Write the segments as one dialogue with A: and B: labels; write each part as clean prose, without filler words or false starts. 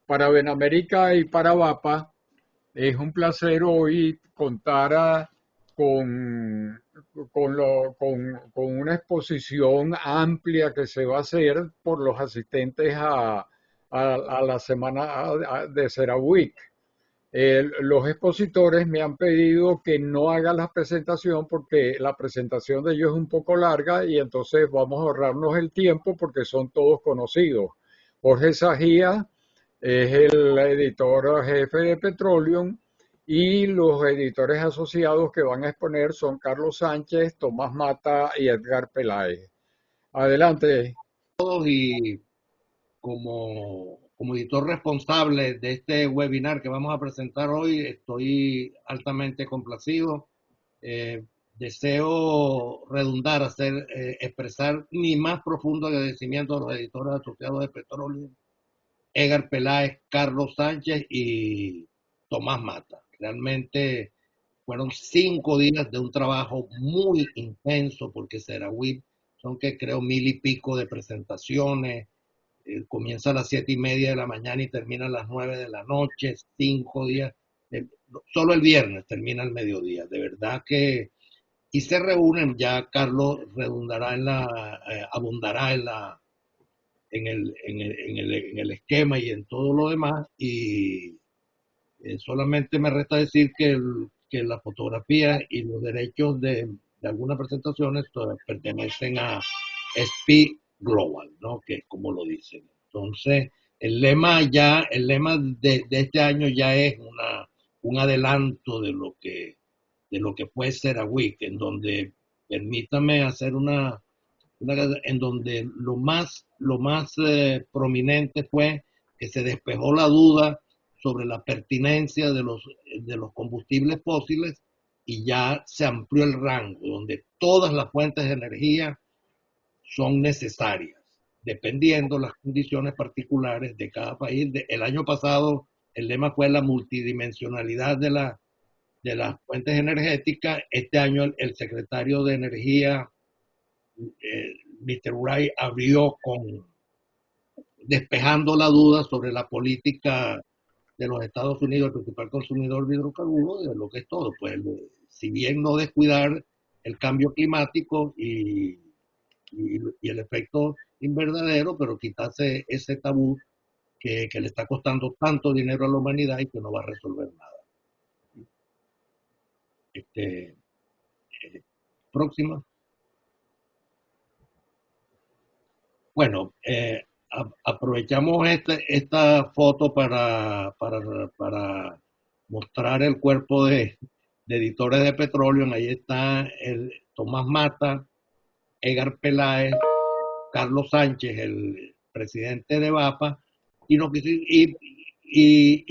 A: para Benamérica y para VAPA es un placer hoy contar con una exposición amplia que se va a hacer por los asistentes a la semana de CERAWeek. Los expositores me han pedido que no haga la presentación porque la presentación de ellos es un poco larga y entonces vamos a ahorrarnos el tiempo porque son todos conocidos. Jorge Sajía es el editor jefe de Petroleum y los editores asociados que van a exponer son Carlos Sánchez, Tomás Mata y Edgar Peláez. Adelante.
B: Y como editor responsable de este webinar que vamos a presentar hoy, estoy altamente complacido. Deseo redundar, expresar mi más profundo agradecimiento a los editores asociados de Petróleo, Edgar Peláez, Carlos Sánchez y Tomás Mata. Realmente fueron 5 días de un trabajo muy intenso porque CERAWeek son que creo 1000 y pico de presentaciones. Comienza a las 7:30 de la mañana y termina a las 9 de la noche, 5 días. eh, Solo el viernes termina el mediodía. De verdad que, y se reúnen, ya Carlos redundará abundará en el esquema y en todo lo demás. Y solamente me resta decir que la fotografía y los derechos de algunas presentaciones pertenecen a SP Global, ¿no? Que es como lo dicen. Entonces, el lema de este año ya es un adelanto de lo que puede ser a WIC, en donde permítame hacer en donde lo más prominente fue que se despejó la duda sobre la pertinencia de los combustibles fósiles y ya se amplió el rango, donde todas las fuentes de energía son necesarias, dependiendo las condiciones particulares de cada país. El año pasado el lema fue la multidimensionalidad de las fuentes energéticas. Este año el secretario de Energía, Mr. Wright, abrió despejando la duda sobre la política de los Estados Unidos, el principal consumidor de hidrocarburos, de lo que es todo. Pues, si bien no descuidar el cambio climático y el efecto invernadero, pero quitarse ese tabú que le está costando tanto dinero a la humanidad y que no va a resolver nada. Este, Próxima. Bueno, aprovechamos esta foto para mostrar el cuerpo de editores de Petróleo. Ahí está Tomás Mata, Edgar Peláez, Carlos Sánchez, el presidente de VAPA, y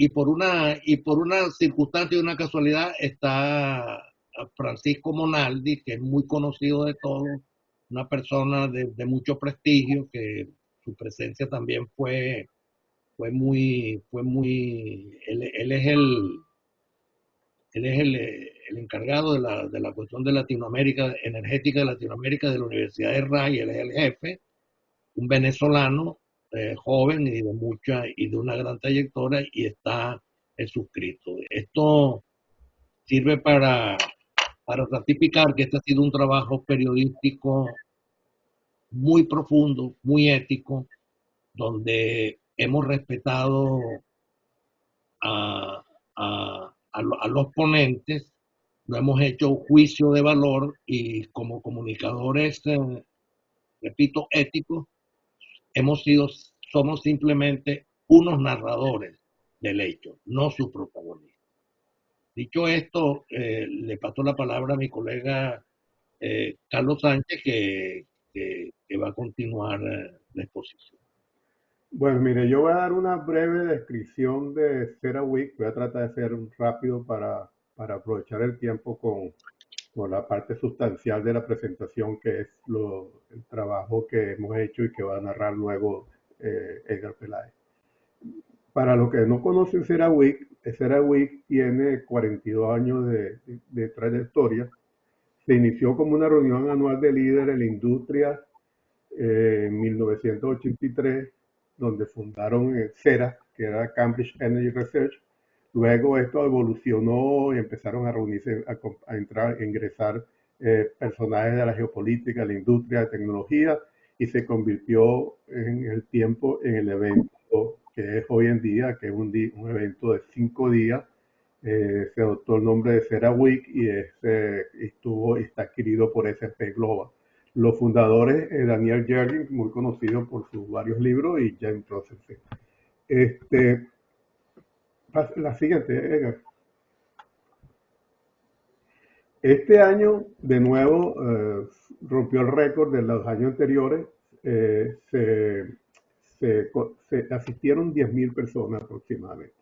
B: por una circunstancia y una casualidad está Francisco Monaldi, que es muy conocido de todos, una persona de mucho prestigio, que su presencia también él es el encargado de la cuestión de Latinoamérica, energética de Latinoamérica, de la Universidad de RAI. Él es el jefe, un venezolano, joven y de una gran trayectoria, y está suscrito. Esto sirve para ratificar que este ha sido un trabajo periodístico muy profundo, muy ético, donde hemos respetado a, a los ponentes, no hemos hecho juicio de valor, y como comunicadores, repito, éticos, somos simplemente unos narradores del hecho, no sus protagonistas. Dicho esto, le paso la palabra a mi colega Carlos Sánchez, que va a continuar la exposición.
C: Bueno, mire, yo voy a dar una breve descripción de CERAWeek. Voy a tratar de ser rápido para aprovechar el tiempo con la parte sustancial de la presentación, que es el trabajo que hemos hecho y que va a narrar luego Edgar Peláez. Para los que no conocen CERAWeek tiene 42 años de trayectoria. Se inició como una reunión anual de líderes en la industria en 1983. donde fundaron CERA, que era Cambridge Energy Research. Luego esto evolucionó y empezaron a reunirse, a entrar, a ingresar personajes de la geopolítica, la industria, de tecnología, y se convirtió en el tiempo en el evento que es hoy en día, que es un evento de 5 días. Se adoptó el nombre de CERAWeek y está adquirido por S&P Global. Los fundadores, Daniel Yergin, muy conocido por sus varios libros, y James Rosenfeld. La siguiente, Edgar. Este año, de nuevo, rompió el récord de los años anteriores. Se asistieron 10.000 personas aproximadamente,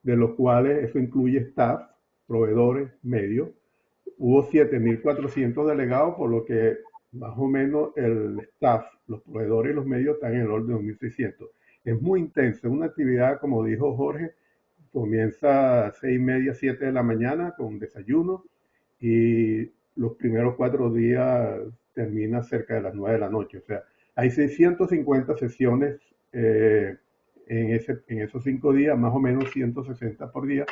C: de los cuales eso incluye staff, proveedores, medios. Hubo 7.400 delegados, por lo que más o menos el staff, los proveedores y los medios están en el orden de 2.600. Es muy intenso, es una actividad, como dijo Jorge, comienza a 6:30, 7 de la mañana con desayuno y los primeros 4 días termina cerca de las 9 de la noche. O sea, hay 650 sesiones en esos 5 días, más o menos 160 por día.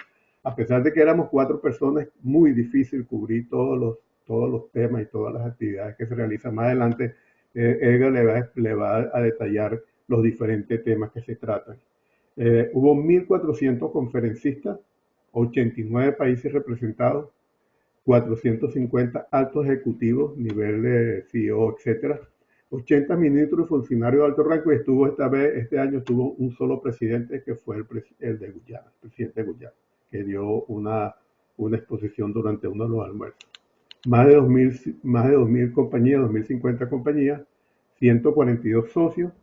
C: A pesar de que éramos 4 personas, muy difícil cubrir todos los temas y todas las actividades que se realizan. Más adelante, Edgar le va a detallar los diferentes temas que se tratan. Hubo 1.400 conferencistas, 89 países representados, 450 altos ejecutivos, nivel de CEO, etcétera, 80 ministros y funcionarios de alto rango, y este año estuvo un solo presidente, que fue el de Guyana, el presidente de Guyana, que dio una exposición durante uno de los almuerzos. Más de 2.000 compañías, 2.050 compañías, 142 socios,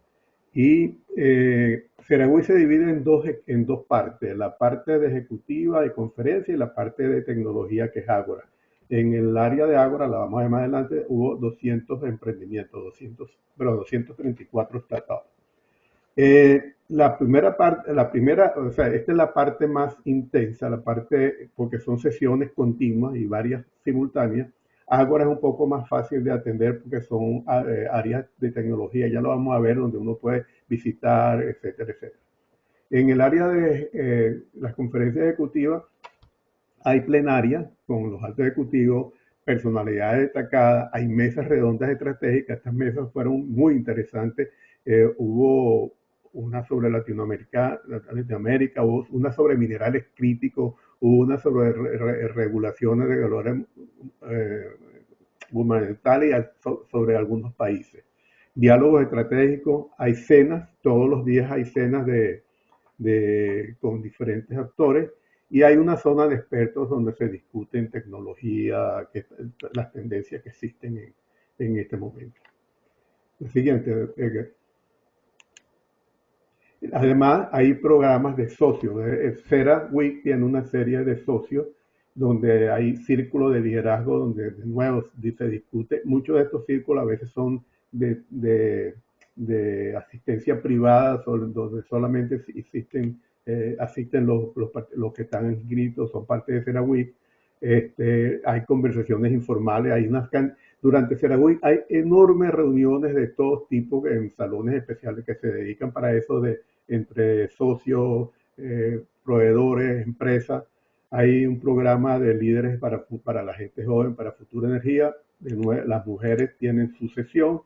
C: y CERAWeek se divide en dos partes, la parte de ejecutiva, de conferencia, y la parte de tecnología, que es Ágora. En el área de Ágora, la vamos a ver más adelante, hubo 200 emprendimientos, 234 startups. La primera parte, o sea, esta es la parte más intensa, porque son sesiones continuas y varias simultáneas. Ágora es un poco más fácil de atender porque son áreas de tecnología, ya lo vamos a ver, donde uno puede visitar, etcétera, etcétera. En el área de las conferencias ejecutivas, hay plenarias con los altos ejecutivos, personalidades destacadas, hay mesas redondas estratégicas. Estas mesas fueron muy interesantes. Hubo una sobre Latinoamérica, hubo una sobre minerales críticos, hubo una sobre regulaciones de valores gubernamentales sobre algunos países. Diálogos estratégicos, hay cenas, todos los días hay cenas con diferentes actores, y hay una zona de expertos donde se discuten tecnología, las tendencias que existen en este momento. El siguiente, Edgar. Además, hay programas de socios. CERAWeek tiene una serie de socios donde hay círculos de liderazgo, donde de nuevo se discute. Muchos de estos círculos a veces son de asistencia privada, donde solamente asisten los que están inscritos, son parte de CERAWeek. Hay conversaciones informales, durante CERAWeek hay enormes reuniones de todos tipos en salones especiales que se dedican para eso, entre socios, proveedores, empresas. Hay un programa de líderes para la gente joven, para Futura Energía. Las mujeres tienen su sesión,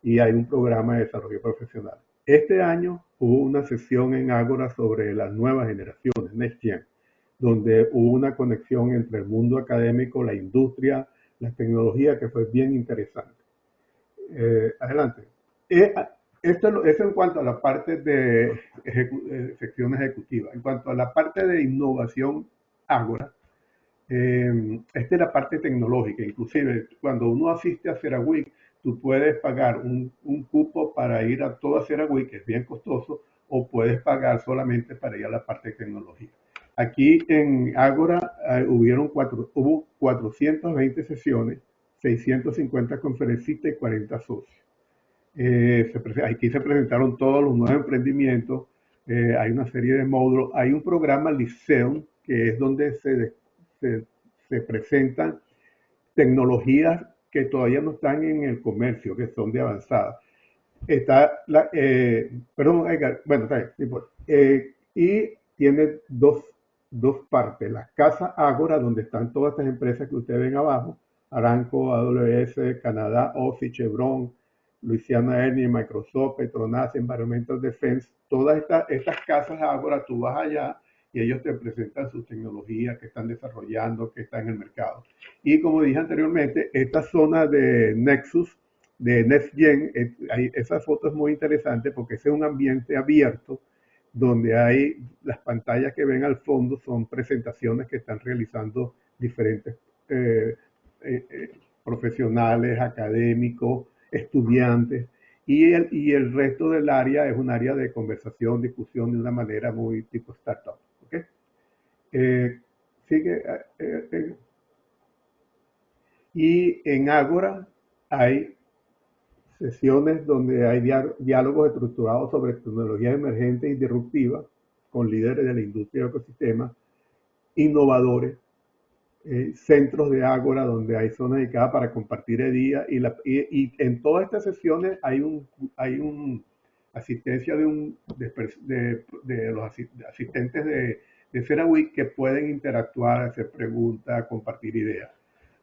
C: y hay un programa de desarrollo profesional. Este año hubo una sesión en Ágora sobre las nuevas generaciones, Next Gen, donde hubo una conexión entre el mundo académico, la industria, la tecnología, que fue bien interesante. Adelante. Esto en cuanto a la parte de sección ejecutiva. En cuanto a la parte de innovación Ágora, esta es la parte tecnológica. Inclusive, cuando uno asiste a CERAWeek, tú puedes pagar un cupo para ir a toda CERAWeek, que es bien costoso, o puedes pagar solamente para ir a la parte de tecnología. Aquí en Ágora hubo 420 sesiones, 650 conferencistas y 40 socios. Aquí se presentaron todos los nuevos emprendimientos. Hay una serie de módulos. Hay un programa Lyceum, que es donde se presentan tecnologías que todavía no están en el comercio, que son de avanzada. Está perdón, Edgar, bueno, está bien, no importa. Y tiene dos partes. La Casa Ágora, donde están todas estas empresas que ustedes ven abajo, Aramco, AWS, Canadá, Office, Chevron, Louisiana Energy, Microsoft, Petronas, Environmental Defense, todas estas casas Ágora, tú vas allá y ellos te presentan sus tecnologías que están desarrollando, que están en el mercado. Y como dije anteriormente, esta zona de Nexus, de NextGen, esa foto es muy interesante porque ese es un ambiente abierto donde hay las pantallas que ven al fondo son presentaciones que están realizando diferentes eh, profesionales, académicos, estudiantes, y el resto del área es un área de conversación, discusión de una manera muy tipo startup. ¿Okay? Eh, sigue, y en Ágora hay sesiones donde hay diálogos estructurados sobre tecnologías emergentes y disruptivas con líderes de la industria y ecosistemas, innovadores, centros de ágora donde hay zonas dedicadas para compartir ideas y en todas estas sesiones hay un asistencia de los asistentes de CERAWeek que pueden interactuar, hacer preguntas, compartir ideas.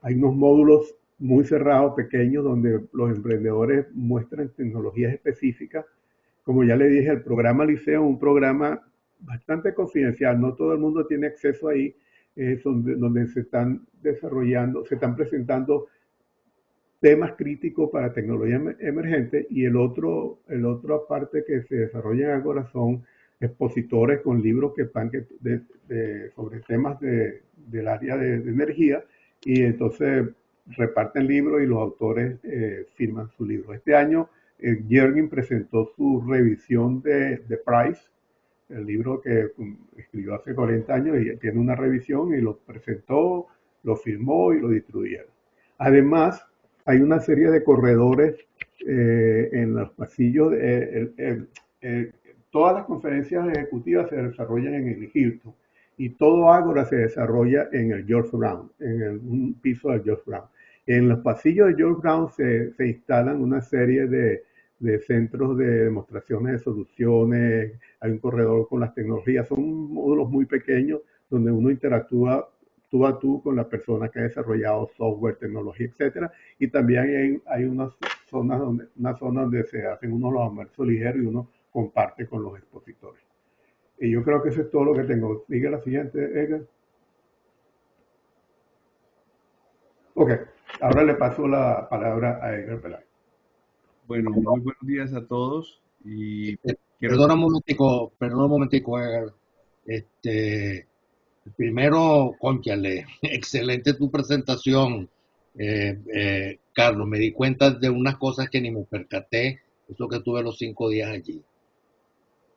C: Hay unos módulos muy cerrados, pequeños, donde los emprendedores muestran tecnologías específicas. Como ya le dije, el programa Liceo es un programa bastante confidencial, no todo el mundo tiene acceso ahí, donde se están desarrollando, se están presentando temas críticos para tecnología emergente, y el otro parte que se desarrolla en Agora son expositores con libros que están sobre temas del área de energía, y entonces reparten libros y los autores firman su libro. Este año Jürgen presentó su revisión de Price, el libro que escribió hace 40 años, y tiene una revisión y lo presentó, lo firmó y lo distribuyeron. Además, hay una serie de corredores en los pasillos. Todas las conferencias ejecutivas se desarrollan en el Hilton y todo Ágora se desarrolla en el George Brown, un piso del George Brown. En los pasillos de George Brown se instalan una serie de centros de demostraciones de soluciones, hay un corredor con las tecnologías, son módulos muy pequeños donde uno interactúa tú a tú con la persona que ha desarrollado software, tecnología, etcétera, y también hay una zona donde se hacen unos los almuerzos ligeros y uno comparte con los expositores. Y yo creo que eso es todo lo que tengo. Sigue la siguiente, Edgar. Ok, ahora le paso la palabra a Edgar Peláez.
D: Bueno, muy buenos días a todos y
B: Perdona un momentico, Edgar. Primero, cónchale, excelente tu presentación, Carlos. Me di cuenta de unas cosas que ni me percaté, eso que tuve los 5 días allí.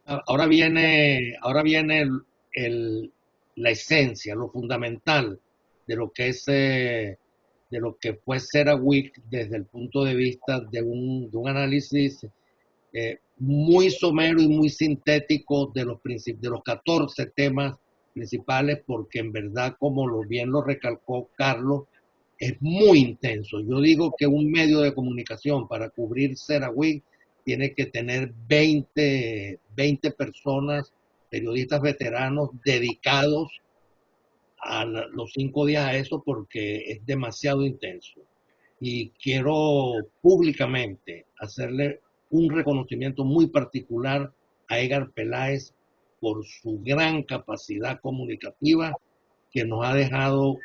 B: Ahora viene la esencia, lo fundamental de lo que es, de lo que fue CERAWeek desde el punto de vista de un análisis muy somero y muy sintético de los 14 temas principales, porque en verdad, como bien lo recalcó Carlos, es muy intenso. Yo digo que un medio de comunicación para cubrir CERAWeek tiene que tener 20 personas, periodistas veteranos, dedicados a los 5 días a eso, porque es demasiado intenso. Y quiero públicamente hacerle un reconocimiento muy particular a Edgar Peláez por su gran capacidad comunicativa que nos ha dejado,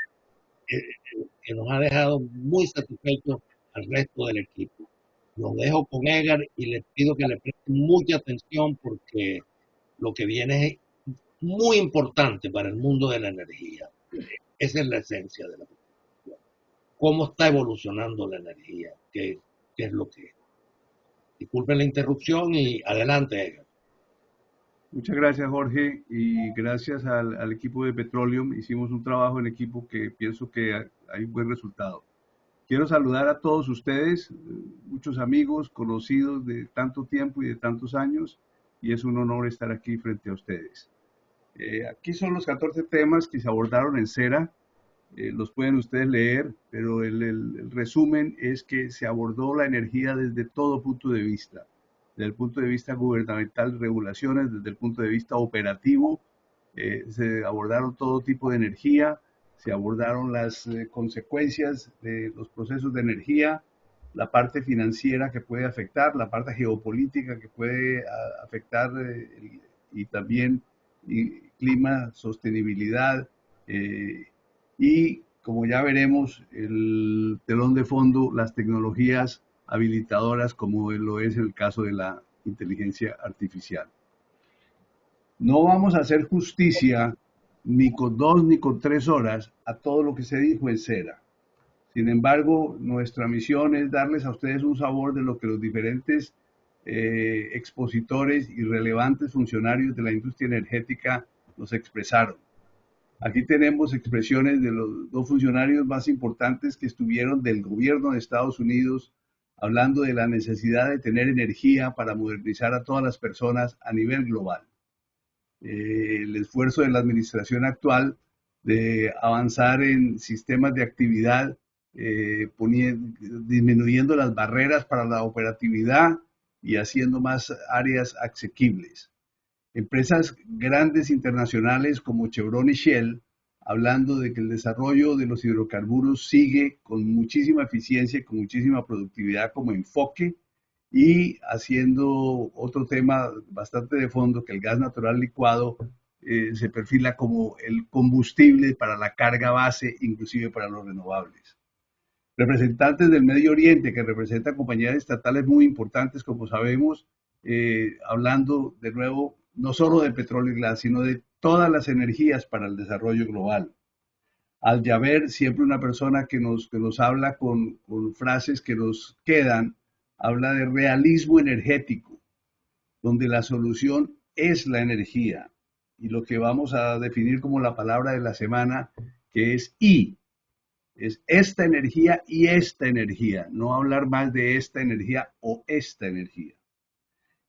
B: muy satisfechos al resto del equipo. Lo dejo con Edgar y le pido que le presten mucha atención porque lo que viene es muy importante para el mundo de la energía. Esa es la esencia de la cuestión. ¿Cómo está evolucionando la energía? ¿Qué es lo que es? Disculpen la interrupción y adelante, Edgar.
D: muchas gracias, Jorge, y gracias al equipo de Petroleum. Hicimos un trabajo en equipo que pienso que hay un buen resultado. Quiero saludar a todos ustedes, muchos amigos, conocidos de tanto tiempo y de tantos años, y es un honor estar aquí frente a ustedes. Aquí son los 14 temas que se abordaron en CERA. Los pueden ustedes leer, pero el resumen es que se abordó la energía desde todo punto de vista. desde el punto de vista gubernamental, regulaciones, desde el punto de vista operativo. Se abordaron todo tipo de energía, se abordaron las consecuencias de los procesos de energía, la parte financiera que puede afectar, la parte geopolítica que puede afectar y también clima, sostenibilidad y como ya veremos, el telón de fondo, las tecnologías habilitadoras como lo es el caso de la inteligencia artificial. No vamos a hacer justicia ni con 2 ni con 3 horas a todo lo que se dijo en CERA. Sin embargo, nuestra misión es darles a ustedes un sabor de lo que los diferentes expositores y relevantes funcionarios de la industria energética nos expresaron. Aquí tenemos expresiones de los 2 funcionarios más importantes que estuvieron del gobierno de Estados Unidos hablando de la necesidad de tener energía para modernizar a todas las personas a nivel global. El esfuerzo de la administración actual de avanzar en sistemas de actividad, disminuyendo las barreras para la operatividad y haciendo más áreas asequibles. Empresas grandes internacionales como Chevron y Shell, hablando de que el desarrollo de los hidrocarburos sigue con muchísima eficiencia y con muchísima productividad como enfoque, y haciendo otro tema bastante de fondo, que el gas natural licuado se perfila como el combustible para la carga base, inclusive para los renovables. Representantes del Medio Oriente, que representan compañías estatales muy importantes, como sabemos, hablando de nuevo no solo de petróleo y gas, sino de todas las energías para el desarrollo global. Al Jaber, siempre una persona que nos habla con frases que nos quedan, habla de realismo energético, donde la solución es la energía. Y lo que vamos a definir como la palabra de la semana, que es I, es esta energía y esta energía, no hablar más de esta energía o esta energía.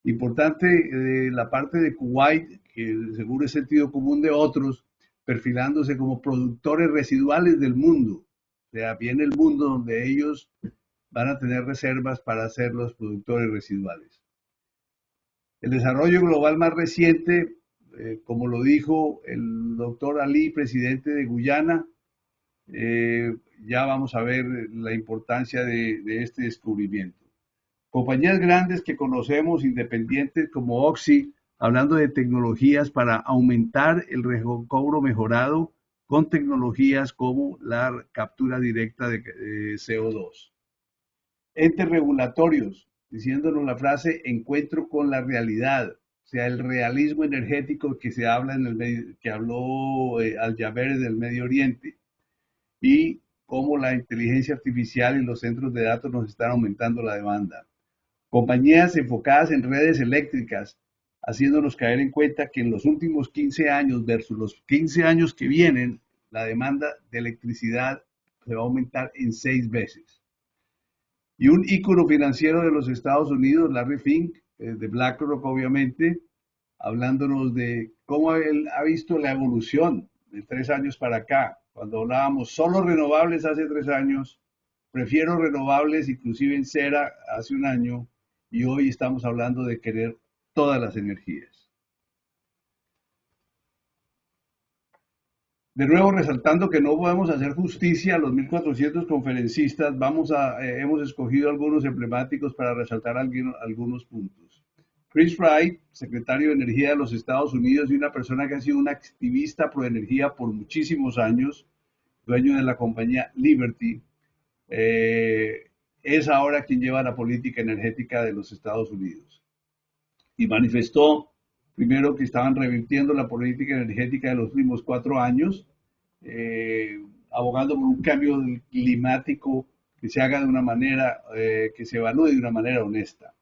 D: Importante la parte de Kuwait, que según el sentido común de otros, perfilándose como productores residuales del mundo. O sea, viene el mundo donde ellos van a tener reservas para ser los productores residuales. El desarrollo global más reciente, como lo dijo el doctor Ali, presidente de Guyana, ya vamos a ver la importancia de este descubrimiento. Compañías grandes que conocemos, independientes como Oxy, hablando de tecnologías para aumentar el recobro mejorado con tecnologías como la captura directa de CO2. Entes regulatorios, diciéndonos la frase encuentro con la realidad, o sea, el realismo energético que se habla que habló Al Jaber del Medio Oriente, y cómo la inteligencia artificial y los centros de datos nos están aumentando la demanda. Compañías enfocadas en redes eléctricas, haciéndonos caer en cuenta que en los últimos 15 años versus los 15 años que vienen, la demanda de electricidad se va a aumentar en 6 veces. Y un ícono financiero de los Estados Unidos, Larry Fink, de BlackRock obviamente, hablándonos de cómo él ha visto la evolución de 3 años para acá. Cuando hablábamos solo renovables hace 3 años, prefiero renovables inclusive en cera hace 1 año, y hoy estamos hablando de querer todas las energías. De nuevo, resaltando que no podemos hacer justicia a los 1.400 conferencistas, hemos escogido algunos emblemáticos para resaltar algunos puntos. Chris Wright, secretario de Energía de los Estados Unidos y una persona que ha sido un activista pro energía por muchísimos años, dueño de la compañía Liberty, es ahora quien lleva la política energética de los Estados Unidos. Y manifestó primero que estaban revirtiendo la política energética de los últimos 4 años, abogando por un cambio climático que se haga de una manera, que se evalúe de una manera honesta,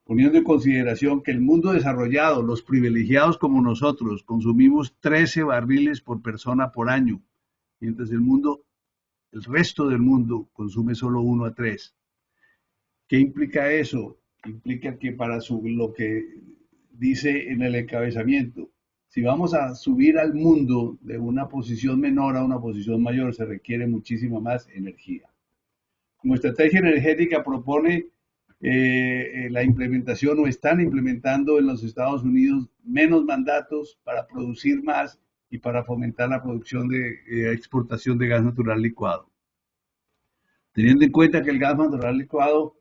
D: poniendo en consideración que el mundo desarrollado, los privilegiados como nosotros, consumimos 13 barriles por persona por año, mientras el resto del mundo consume solo 1 a 3. ¿Qué implica eso? Implica que para lo que dice en el encabezamiento, si vamos a subir al mundo de una posición menor a una posición mayor, se requiere muchísima más energía. Como estrategia energética propone la implementación o están implementando en los Estados Unidos menos mandatos para producir más y para fomentar la producción de exportación de gas natural licuado. Teniendo en cuenta que el gas natural licuado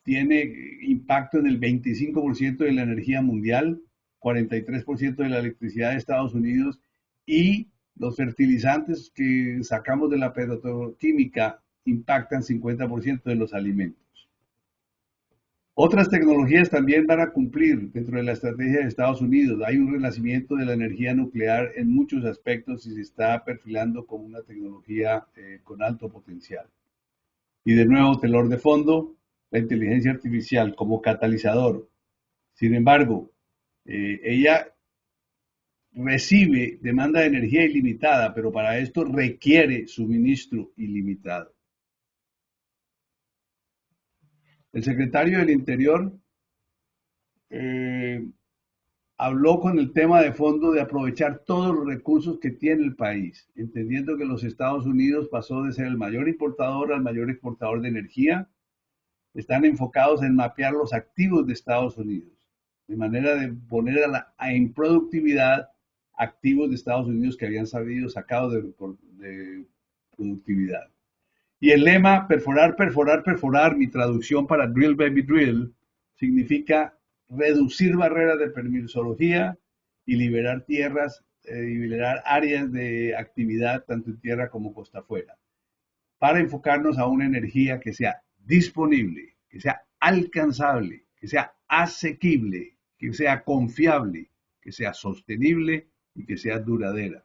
D: tiene impacto en el 25% de la energía mundial, 43% de la electricidad de Estados Unidos, y los fertilizantes que sacamos de la petroquímica impactan 50% de los alimentos. Otras tecnologías también van a cumplir dentro de la estrategia de Estados Unidos. Hay un renacimiento de la energía nuclear en muchos aspectos y se está perfilando como una tecnología con alto potencial. Y de nuevo, telón de fondo, la inteligencia artificial como catalizador. Sin embargo, ella recibe demanda de energía ilimitada, pero para esto requiere suministro ilimitado. El secretario del Interior habló con el tema de fondo de aprovechar todos los recursos que tiene el país, entendiendo que los Estados Unidos pasó de ser el mayor importador al mayor exportador de energía. Están enfocados en mapear los activos de Estados Unidos, de manera de poner en productividad activos de Estados Unidos que habían sabido sacados de productividad. Y el lema perforar, perforar, perforar, mi traducción para drill baby drill, significa reducir barreras de permisología y liberar tierras y liberar áreas de actividad tanto en tierra como costa afuera, para enfocarnos a una energía que sea disponible, que sea alcanzable, que sea asequible, que sea confiable, que sea sostenible y que sea duradera.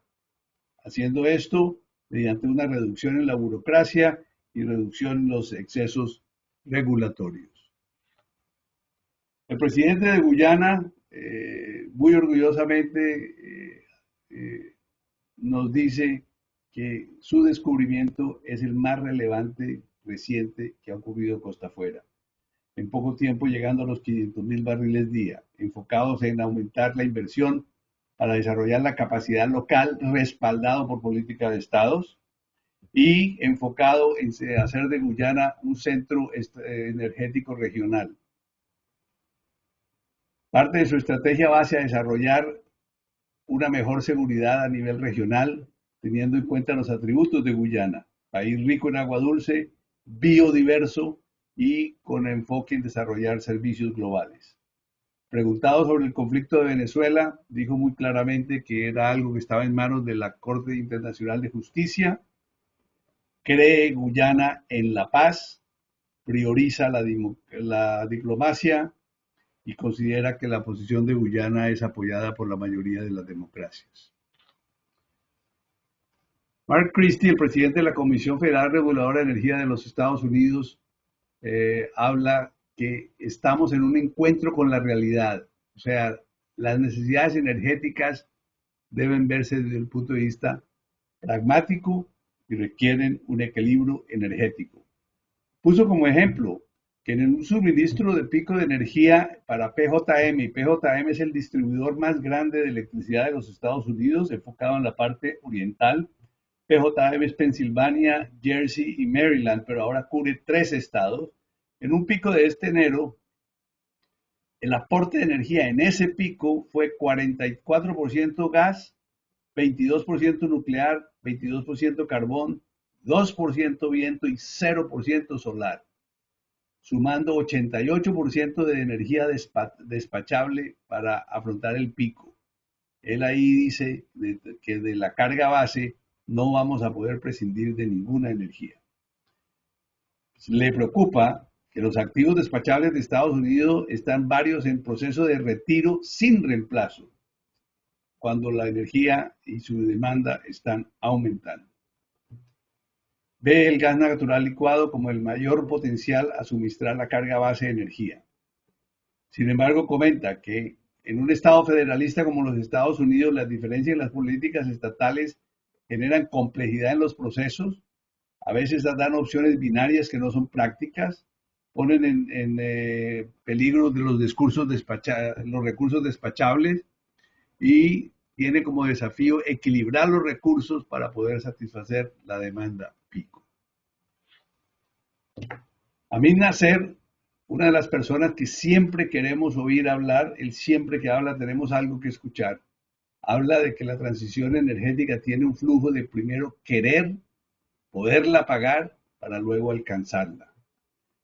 D: Haciendo esto mediante una reducción en la burocracia y reducción en los excesos regulatorios. El presidente de Guyana, muy orgullosamente, nos dice que su descubrimiento es el más relevante reciente que ha ocurrido costa afuera. En poco tiempo llegando a los 500,000 barriles día, enfocados en aumentar la inversión para desarrollar la capacidad local, respaldado por política de estados, y enfocado en hacer de Guyana un centro energético regional. Parte de su estrategia va hacia desarrollar una mejor seguridad a nivel regional, teniendo en cuenta los atributos de Guyana, país rico en agua dulce, biodiverso y con enfoque en desarrollar servicios globales. Preguntado sobre el conflicto de Venezuela, dijo muy claramente que era algo que estaba en manos de la Corte Internacional de Justicia. Cree Guyana en la paz, prioriza la diplomacia y considera que la posición de Guyana es apoyada por la mayoría de las democracias. Mark Christie, el presidente de la Comisión Federal Reguladora de Energía de los Estados Unidos, habla que estamos en un encuentro con la realidad. O sea, las necesidades energéticas deben verse desde el punto de vista pragmático y requieren un equilibrio energético. Puso como ejemplo que en un suministro de pico de energía para PJM, y PJM es el distribuidor más grande de electricidad de los Estados Unidos, enfocado en la parte oriental. PJM es Pensilvania, Jersey y Maryland, pero ahora cubre 3 estados. En un pico de este enero, el aporte de energía en ese pico fue 44% gas, 22% nuclear, 22% carbón, 2% viento y 0% solar, sumando 88% de energía despachable para afrontar el pico. Él ahí dice que de la carga base no vamos a poder prescindir de ninguna energía. Le preocupa que los activos despachables de Estados Unidos están varios en proceso de retiro sin reemplazo, cuando la energía y su demanda están aumentando. Ve el gas natural licuado como el mayor potencial a suministrar la carga base de energía. Sin embargo, comenta que en un estado federalista como los Estados Unidos, las diferencias en las políticas estatales generan complejidad en los procesos, a veces dan opciones binarias que no son prácticas, ponen en peligro de los recursos despachables y tiene como desafío equilibrar los recursos para poder satisfacer la demanda pico. Amin Nasser, una de las personas que siempre queremos oír hablar, él siempre que habla tenemos algo que escuchar, habla de que la transición energética tiene un flujo de primero querer, poderla pagar para luego alcanzarla.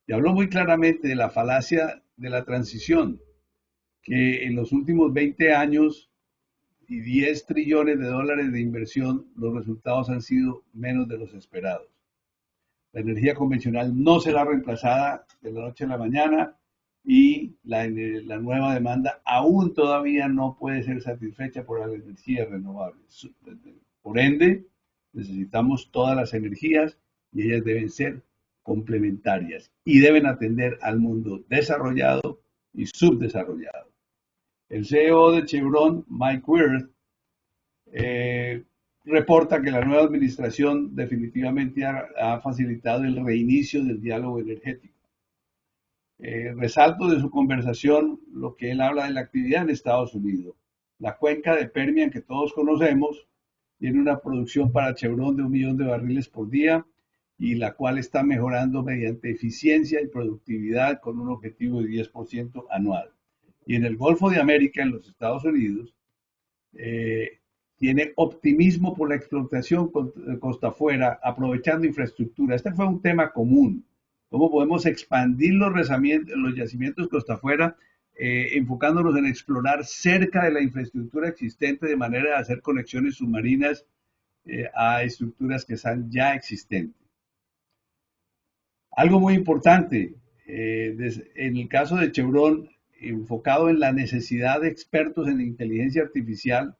D: Y habló muy claramente de la falacia de la transición, que en los últimos 20 años y 10 trillones de dólares de inversión, los resultados han sido menos de los esperados. La energía convencional no será reemplazada de la noche a la mañana y la nueva demanda aún todavía no puede ser satisfecha por las energías renovables. Por ende, necesitamos todas las energías y ellas deben ser complementarias y deben atender al mundo desarrollado y subdesarrollado. El CEO de Chevron, Mike Wirth, reporta que la nueva administración definitivamente ha facilitado el reinicio del diálogo energético. Resalto de su conversación lo que él habla de la actividad en Estados Unidos. La cuenca de Permian que todos conocemos tiene una producción para Chevron de 1 millón de barriles por día y la cual está mejorando mediante eficiencia y productividad con un objetivo de 10% anual. Y en el Golfo de América, en los Estados Unidos, tiene optimismo por la explotación costa afuera, aprovechando infraestructura. Este fue un tema común. ¿Cómo podemos expandir los yacimientos costa afuera, enfocándonos en explorar cerca de la infraestructura existente de manera de hacer conexiones submarinas a estructuras que están ya existentes? Algo muy importante, en el caso de Chevron, enfocado en la necesidad de expertos en inteligencia artificial,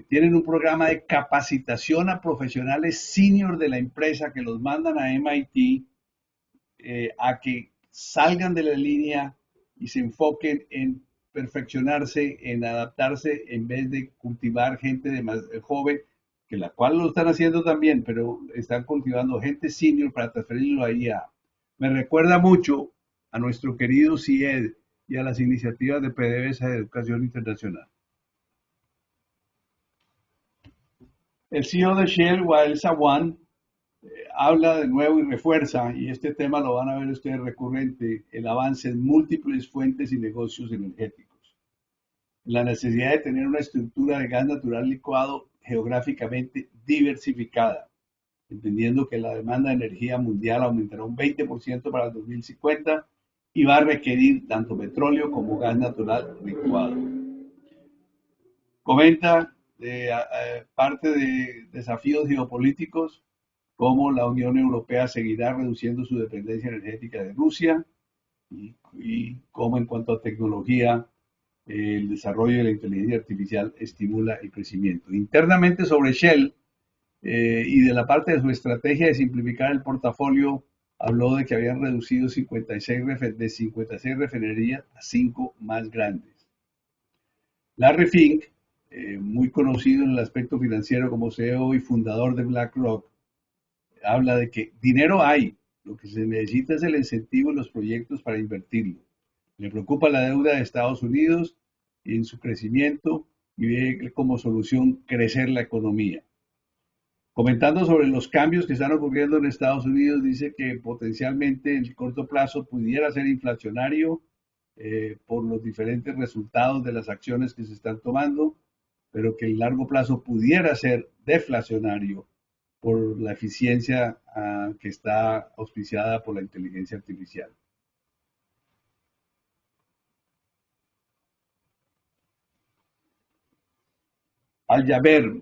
D: tienen un programa de capacitación a profesionales senior de la empresa que los mandan a MIT a que salgan de la línea y se enfoquen en perfeccionarse, en adaptarse, en vez de cultivar gente de más joven, que la cual lo están haciendo también, pero están cultivando gente senior para transferirlo a IA. Me recuerda mucho a nuestro querido CIED y a las iniciativas de PDVSA de Educación Internacional. El CEO de Shell, Wael Sawan, habla de nuevo y refuerza, y este tema lo van a ver ustedes recurrente, el avance en múltiples fuentes y negocios energéticos. La necesidad de tener una estructura de gas natural licuado geográficamente diversificada, entendiendo que la demanda de energía mundial aumentará un 20% para el 2050 y va a requerir tanto petróleo como gas natural licuado. Comenta parte de desafíos geopolíticos, como la Unión Europea seguirá reduciendo su dependencia energética de Rusia y cómo en cuanto a tecnología el desarrollo de la inteligencia artificial estimula el crecimiento. Internamente sobre Shell y de la parte de su estrategia de simplificar el portafolio, habló de que habían reducido 56 refinerías a 5 más grandes. Larry Fink, muy conocido en el aspecto financiero como CEO y fundador de BlackRock, habla de que dinero hay, lo que se necesita es el incentivo en los proyectos para invertirlo. Le preocupa la deuda de Estados Unidos y en su crecimiento y ve como solución crecer la economía. Comentando sobre los cambios que están ocurriendo en Estados Unidos, dice que potencialmente en el corto plazo pudiera ser inflacionario por los diferentes resultados de las acciones que se están tomando, pero que en largo plazo pudiera ser deflacionario por la eficiencia que está auspiciada por la inteligencia artificial. Al Jaber,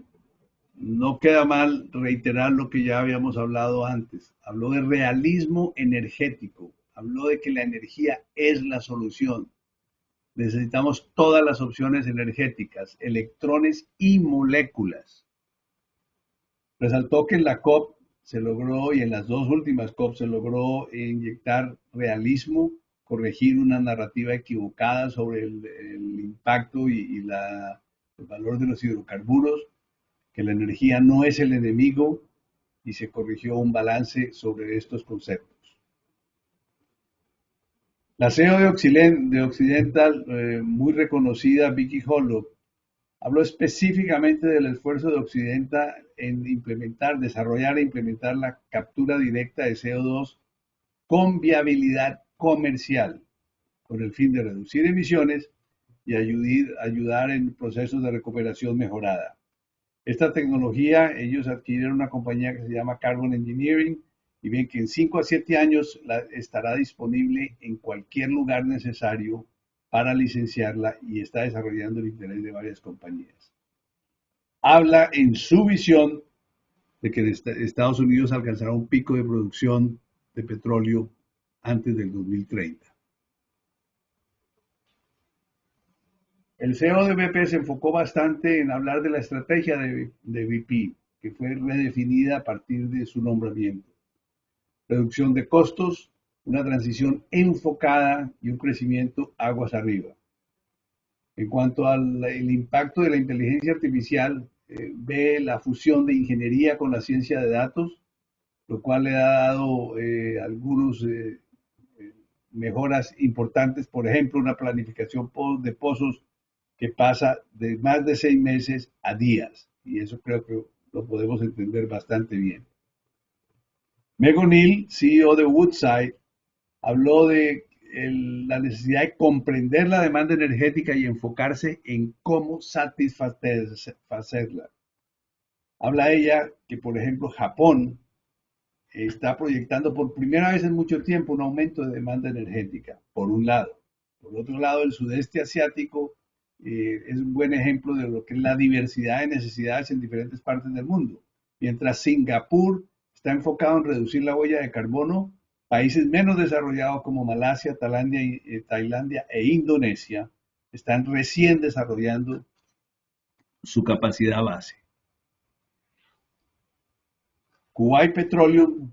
D: no queda mal reiterar lo que ya habíamos hablado antes. Habló de realismo energético, habló de que la energía es la solución. Necesitamos todas las opciones energéticas, electrones y moléculas. Resaltó que en la COP se logró, y en las dos últimas COP se logró inyectar realismo, corregir una narrativa equivocada sobre el impacto y el valor de los hidrocarburos, que la energía no es el enemigo, y se corrigió un balance sobre estos conceptos. La CEO de Occidental, muy reconocida, Vicky Hollow, habló específicamente del esfuerzo de Occidental en desarrollar e implementar la captura directa de CO2 con viabilidad comercial, con el fin de reducir emisiones y ayudar en procesos de recuperación mejorada. Esta tecnología, ellos adquirieron una compañía que se llama Carbon Engineering y ven que en 5 a 7 años estará disponible en cualquier lugar necesario para licenciarla y está desarrollando el interés de varias compañías. Habla en su visión de que Estados Unidos alcanzará un pico de producción de petróleo antes del 2030. El CEO de BP se enfocó bastante en hablar de la estrategia de BP, que fue redefinida a partir de su nombramiento. Reducción de costos, una transición enfocada y un crecimiento aguas arriba. En cuanto al impacto de la inteligencia artificial, ve la fusión de ingeniería con la ciencia de datos, lo cual le ha dado algunos mejoras importantes, por ejemplo, una planificación de pozos que pasa de más de 6 meses a días, y eso creo que lo podemos entender bastante bien. Meg O'Neill, CEO de Woodside, habló de la necesidad de comprender la demanda energética y enfocarse en cómo satisfacerla. Habla ella que, por ejemplo, Japón está proyectando por primera vez en mucho tiempo un aumento de demanda energética, por un lado. Por otro lado, el sudeste asiático es un buen ejemplo de lo que es la diversidad de necesidades en diferentes partes del mundo. Mientras Singapur está enfocado en reducir la huella de carbono, países menos desarrollados como Malasia, Tailandia e Indonesia están recién desarrollando su capacidad base. Kuwait Petroleum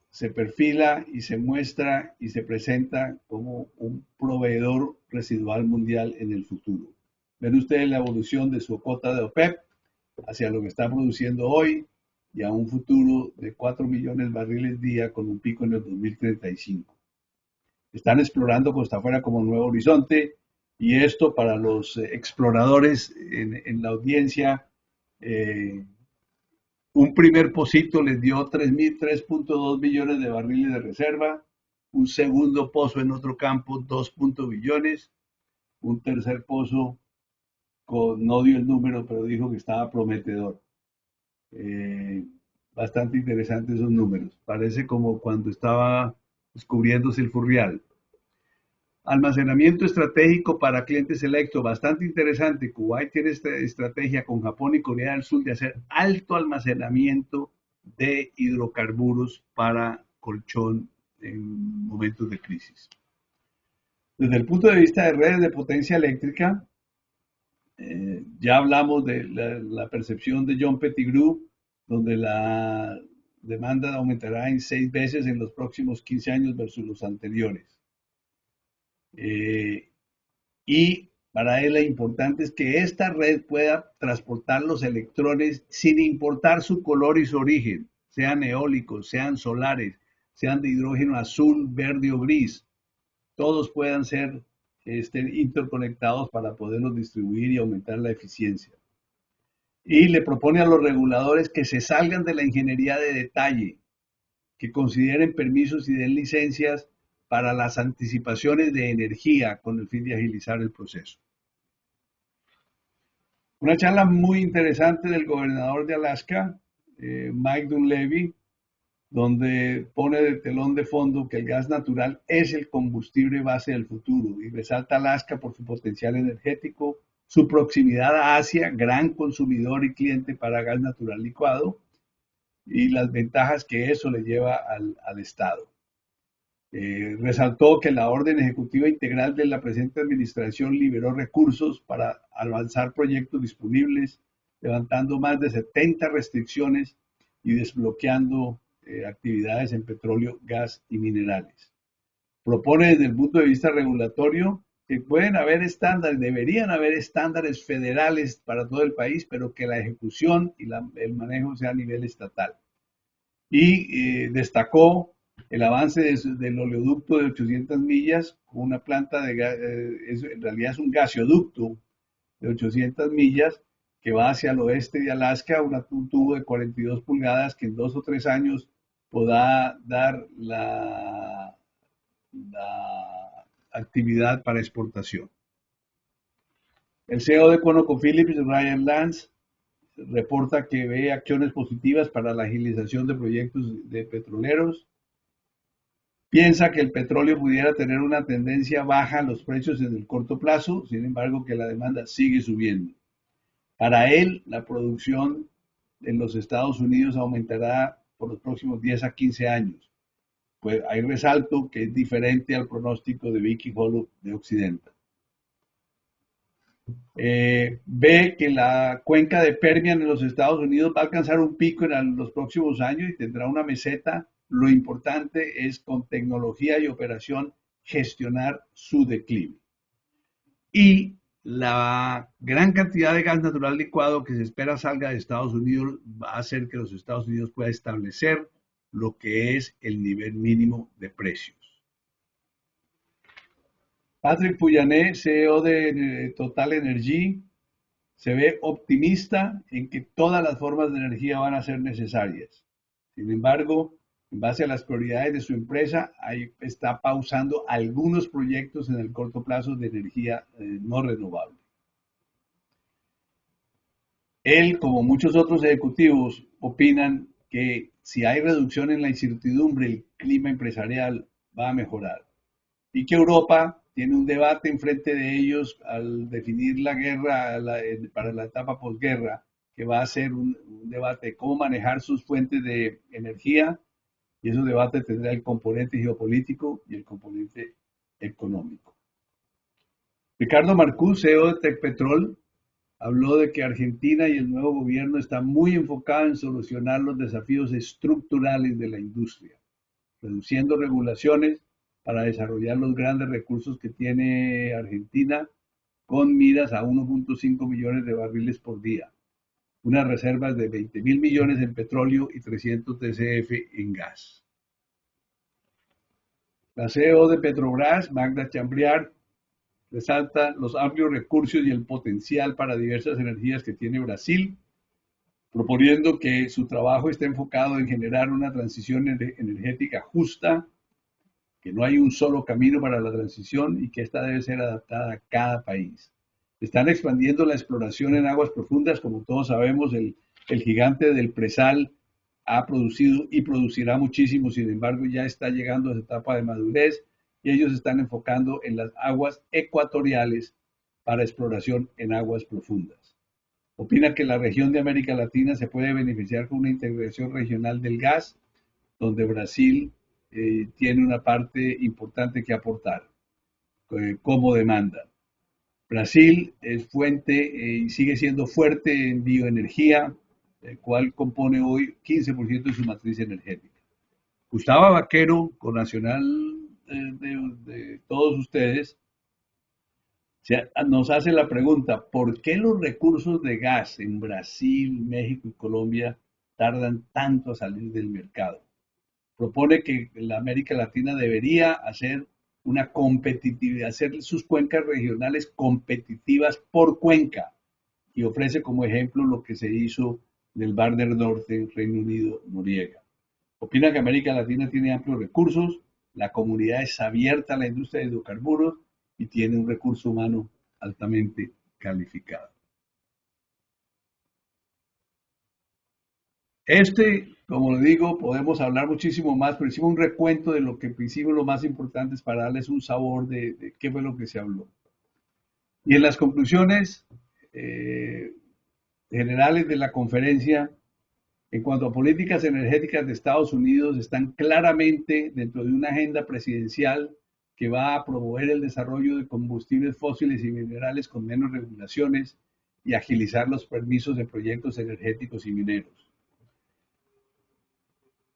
D: se perfila y se muestra y se presenta como un proveedor residual mundial en el futuro. Ven ustedes la evolución de su cuota de OPEP hacia lo que está produciendo hoy y a un futuro de 4 millones de barriles día con un pico en el 2035. Están explorando Costa Afuera como nuevo horizonte y esto para los exploradores en la audiencia, un primer pocito les dio 3.2 millones de barriles de reserva, un segundo pozo en otro campo, 2 billones, un tercer pozo, no dio el número, pero dijo que estaba prometedor. Bastante interesantes esos números. Parece como cuando estaba descubriéndose el Furrial. Almacenamiento estratégico para clientes selectos, bastante interesante. Kuwait tiene esta estrategia con Japón y Corea del Sur de hacer alto almacenamiento de hidrocarburos para colchón en momentos de crisis. Desde el punto de vista de redes de potencia eléctrica, ya hablamos de la percepción de John Pettigrew, donde la demanda aumentará en 6 veces en los próximos 15 años versus los anteriores. Y para él lo importante es que esta red pueda transportar los electrones sin importar su color y su origen, sean eólicos, sean solares, sean de hidrógeno azul, verde o gris. Todos puedan ser interconectados para poderlos distribuir y aumentar la eficiencia. Y le propone a los reguladores que se salgan de la ingeniería de detalle, que consideren permisos y den licencias para las anticipaciones de energía con el fin de agilizar el proceso. Una charla muy interesante del gobernador de Alaska, Mike Dunleavy, donde pone de telón de fondo que el gas natural es el combustible base del futuro y resalta Alaska por su potencial energético, su proximidad a Asia, gran consumidor y cliente para gas natural licuado, y las ventajas que eso le lleva al Estado. Resaltó que la orden ejecutiva integral de la presente administración liberó recursos para avanzar proyectos disponibles, levantando más de 70 restricciones y desbloqueando actividades en petróleo, gas y minerales. Propone desde el punto de vista regulatorio que pueden haber estándares, deberían haber estándares federales para todo el país, pero que la ejecución y el manejo sea a nivel estatal. Y destacó el avance del oleoducto de 800 millas, una planta en realidad es un gaseoducto de 800 millas que va hacia el oeste de Alaska, un tubo de 42 pulgadas que en 2 o 3 años podrá dar la la actividad para exportación. El CEO de ConocoPhillips, Ryan Lance, reporta que ve acciones positivas para la agilización de proyectos de petroleros. Piensa que el petróleo pudiera tener una tendencia baja a los precios en el corto plazo, sin embargo que la demanda sigue subiendo. Para él, la producción en los Estados Unidos aumentará por los próximos 10 a 15 años. Pues hay resalto que es diferente al pronóstico de Vicky Holub de Occidental. Ve que la cuenca de Permian en los Estados Unidos va a alcanzar un pico en los próximos años y tendrá una meseta. Lo importante es con tecnología y operación gestionar su declive. Y la gran cantidad de gas natural licuado que se espera salga de Estados Unidos va a hacer que los Estados Unidos puedan establecer lo que es el nivel mínimo de precios. Patrick Pouyanné, CEO de Total Energy, se ve optimista en que todas las formas de energía van a ser necesarias. Sin embargo, en base a las prioridades de su empresa, ahí está pausando algunos proyectos en el corto plazo de energía no renovable. Él, como muchos otros ejecutivos, opinan que si hay reducción en la incertidumbre, el clima empresarial va a mejorar. Y que Europa tiene un debate enfrente de ellos al definir la guerra para la etapa posguerra, que va a ser un debate de cómo manejar sus fuentes de energía, y ese debate tendrá el componente geopolítico y el componente económico. Ricardo Marcús, CEO de Tecpetrol, habló de que Argentina y el nuevo gobierno están muy enfocados en solucionar los desafíos estructurales de la industria, reduciendo regulaciones para desarrollar los grandes recursos que tiene Argentina con miras a 1.5 millones de barriles por día, unas reservas de 20.000 millones en petróleo y 300 TCF en gas. La CEO de Petrobras, Magda Chambriard, resalta los amplios recursos y el potencial para diversas energías que tiene Brasil, proponiendo que su trabajo esté enfocado en generar una transición energética justa, que no hay un solo camino para la transición y que esta debe ser adaptada a cada país. Están expandiendo la exploración en aguas profundas, como todos sabemos, el gigante del presal ha producido y producirá muchísimo, sin embargo ya está llegando a esa etapa de madurez y ellos están enfocando en las aguas ecuatoriales para exploración en aguas profundas. Opina que la región de América Latina se puede beneficiar con una integración regional del gas, donde Brasil tiene una parte importante que aportar como demanda. Brasil es fuente y sigue siendo fuerte en bioenergía, el cual compone hoy 15% de su matriz energética. Gustavo Vaquero, connacional de todos ustedes, nos hace la pregunta, ¿por qué los recursos de gas en Brasil, México y Colombia tardan tanto a salir del mercado? Propone que la América Latina debería hacer una competitividad, hacer sus cuencas regionales competitivas por cuenca, y ofrece como ejemplo lo que se hizo del Mar del Norte, Reino Unido, Noriega. Opina que América Latina tiene amplios recursos, la comunidad es abierta a la industria de hidrocarburos y tiene un recurso humano altamente calificado. Como le digo, podemos hablar muchísimo más, pero hicimos un recuento de lo que hicimos lo más importante para darles un sabor de qué fue lo que se habló. Y en las conclusiones generales de la conferencia, en cuanto a políticas energéticas de Estados Unidos, están claramente dentro de una agenda presidencial que va a promover el desarrollo de combustibles fósiles y minerales con menos regulaciones y agilizar los permisos de proyectos energéticos y mineros.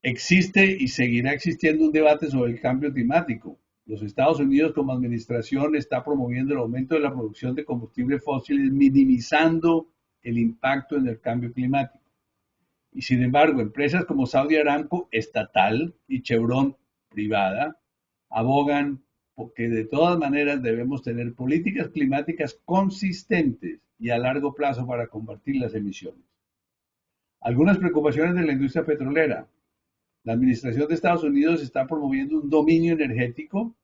D: Existe y seguirá existiendo un debate sobre el cambio climático. Los Estados Unidos como administración está promoviendo el aumento de la producción de combustibles fósiles, minimizando el impacto en el cambio climático. Y sin embargo, empresas como Saudi Aramco, estatal, y Chevron, privada, abogan porque de todas maneras debemos tener políticas climáticas consistentes y a largo plazo para combatir las emisiones. Algunas preocupaciones de la industria petrolera. La administración de Estados Unidos está promoviendo un dominio energético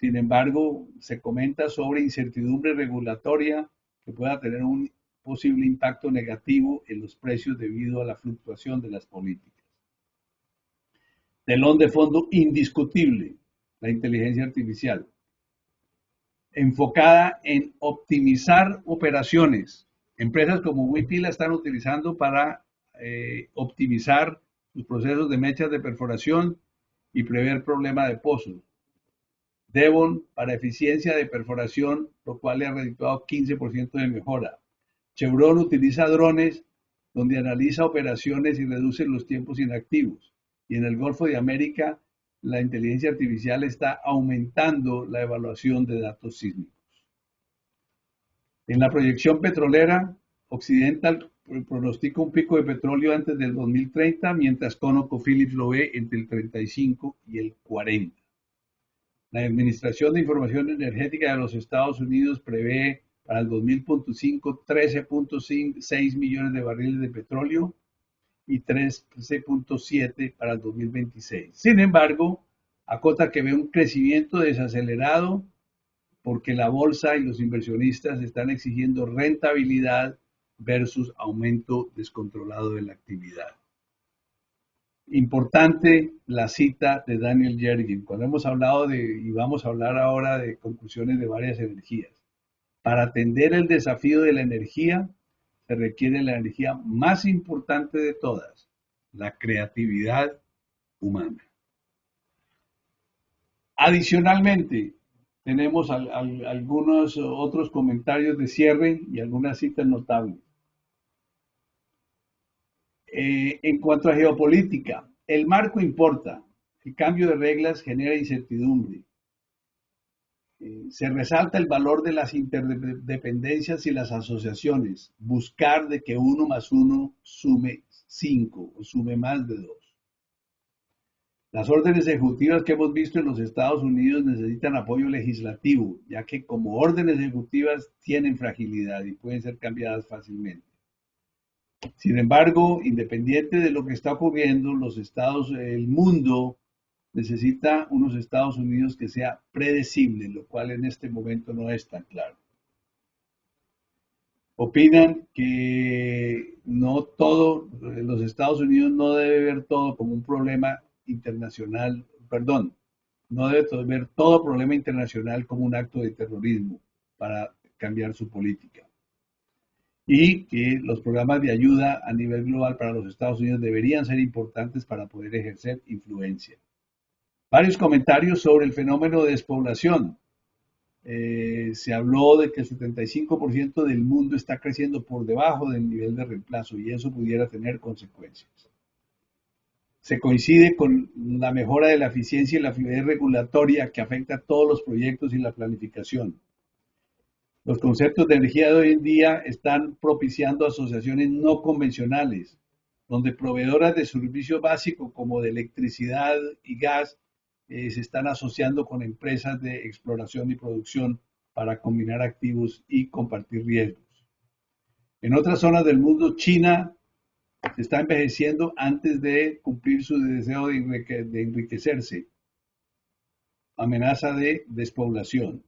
D: Sin embargo, se comenta sobre incertidumbre regulatoria que pueda tener un posible impacto negativo en los precios debido a la fluctuación de las políticas. Telón de fondo indiscutible, la inteligencia artificial, enfocada en optimizar operaciones. Empresas como WIPI la están utilizando para optimizar sus procesos de mechas de perforación y prever problemas de pozos. Devon para eficiencia de perforación, lo cual le ha redituado 15% de mejora. Chevron utiliza drones donde analiza operaciones y reduce los tiempos inactivos. Y en el Golfo de América, la inteligencia artificial está aumentando la evaluación de datos sísmicos. En la proyección petrolera, Occidental pronostica un pico de petróleo antes del 2030, mientras ConocoPhillips lo ve entre el 35 y el 40. La Administración de Información Energética de los Estados Unidos prevé para el 2005 13.6 millones de barriles de petróleo y 13.7 para el 2026. Sin embargo, acota que ve un crecimiento desacelerado porque la bolsa y los inversionistas están exigiendo rentabilidad versus aumento descontrolado de la actividad. Importante la cita de Daniel Yergin, cuando hemos hablado y vamos a hablar ahora de conclusiones de varias energías. Para atender el desafío de la energía, se requiere la energía más importante de todas, la creatividad humana. Adicionalmente, tenemos algunos otros comentarios de cierre y algunas citas notables. En cuanto a geopolítica, el marco importa. El cambio de reglas genera incertidumbre. Se resalta el valor de las interdependencias y las asociaciones. Buscar de que 1 más 1 sume 5 o sume más de 2. Las órdenes ejecutivas que hemos visto en los Estados Unidos necesitan apoyo legislativo, ya que como órdenes ejecutivas tienen fragilidad y pueden ser cambiadas fácilmente. Sin embargo, independiente de lo que está ocurriendo, el mundo necesita unos Estados Unidos que sea predecible, lo cual en este momento no es tan claro. Opinan que los Estados Unidos no debe ver todo como un problema internacional, no debe ver todo problema internacional como un acto de terrorismo para cambiar su política. Y que los programas de ayuda a nivel global para los Estados Unidos deberían ser importantes para poder ejercer influencia. Varios comentarios sobre el fenómeno de despoblación. Se habló de que el 75% del mundo está creciendo por debajo del nivel de reemplazo y eso pudiera tener consecuencias. Se coincide con la mejora de la eficiencia y la fluidez regulatoria que afecta a todos los proyectos y la planificación. Los conceptos de energía de hoy en día están propiciando asociaciones no convencionales, donde proveedoras de servicios básicos como de electricidad y gas se están asociando con empresas de exploración y producción para combinar activos y compartir riesgos. En otras zonas del mundo, China se está envejeciendo antes de cumplir su deseo de enriquecerse. Amenaza de despoblación.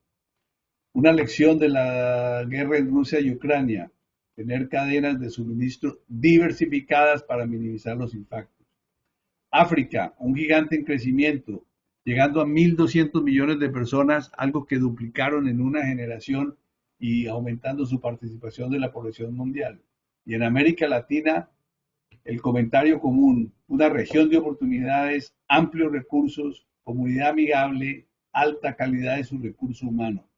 D: Una lección de la guerra en Rusia y Ucrania, tener cadenas de suministro diversificadas para minimizar los impactos. África, un gigante en crecimiento, llegando a 1.200 millones de personas, algo que duplicaron en una generación y aumentando su participación de la población mundial. Y en América Latina, el comentario común, una región de oportunidades, amplios recursos, comunidad amigable, alta calidad de su recurso humano.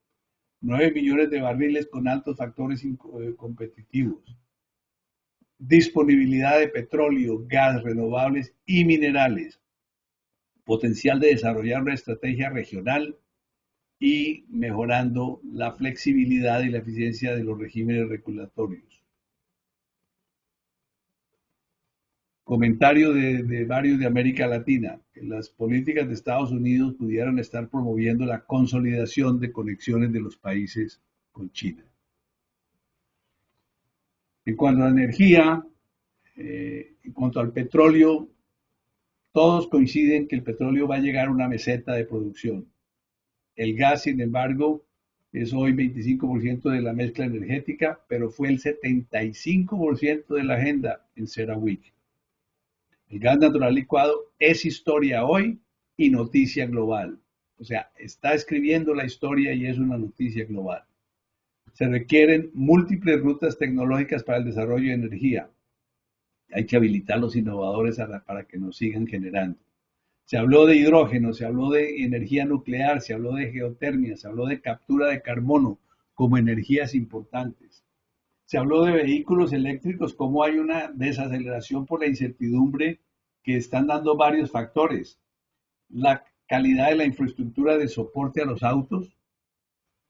D: 9 millones de barriles con altos factores competitivos. Disponibilidad de petróleo, gas, renovables y minerales. Potencial de desarrollar una estrategia regional y mejorando la flexibilidad y la eficiencia de los regímenes regulatorios. Comentario de varios de América Latina, que las políticas de Estados Unidos pudieran estar promoviendo la consolidación de conexiones de los países con China. En cuanto a la energía, en cuanto al petróleo, todos coinciden que el petróleo va a llegar a una meseta de producción. El gas, sin embargo, es hoy 25% de la mezcla energética, pero fue el 75% de la agenda en CERAWeek. El gas natural licuado es historia hoy y noticia global. O sea, está escribiendo la historia y es una noticia global. Se requieren múltiples rutas tecnológicas para el desarrollo de energía. Hay que habilitar los innovadores para que nos sigan generando. Se habló de hidrógeno, se habló de energía nuclear, se habló de geotermia, se habló de captura de carbono como energías importantes. Se habló de vehículos eléctricos, cómo hay una desaceleración por la incertidumbre que están dando varios factores. La calidad de la infraestructura de soporte a los autos,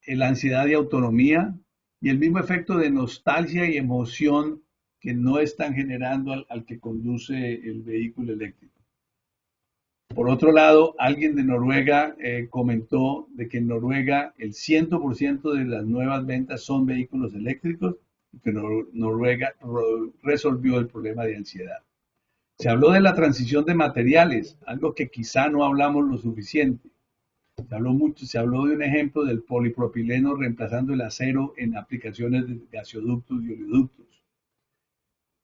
D: la ansiedad de autonomía y el mismo efecto de nostalgia y emoción que no están generando al que conduce el vehículo eléctrico. Por otro lado, alguien de Noruega comentó de que en Noruega el 100% de las nuevas ventas son vehículos eléctricos y que Noruega resolvió el problema de ansiedad. Se habló de la transición de materiales, algo que quizá no hablamos lo suficiente. Se habló de un ejemplo del polipropileno reemplazando el acero en aplicaciones de gasoductos y oleoductos.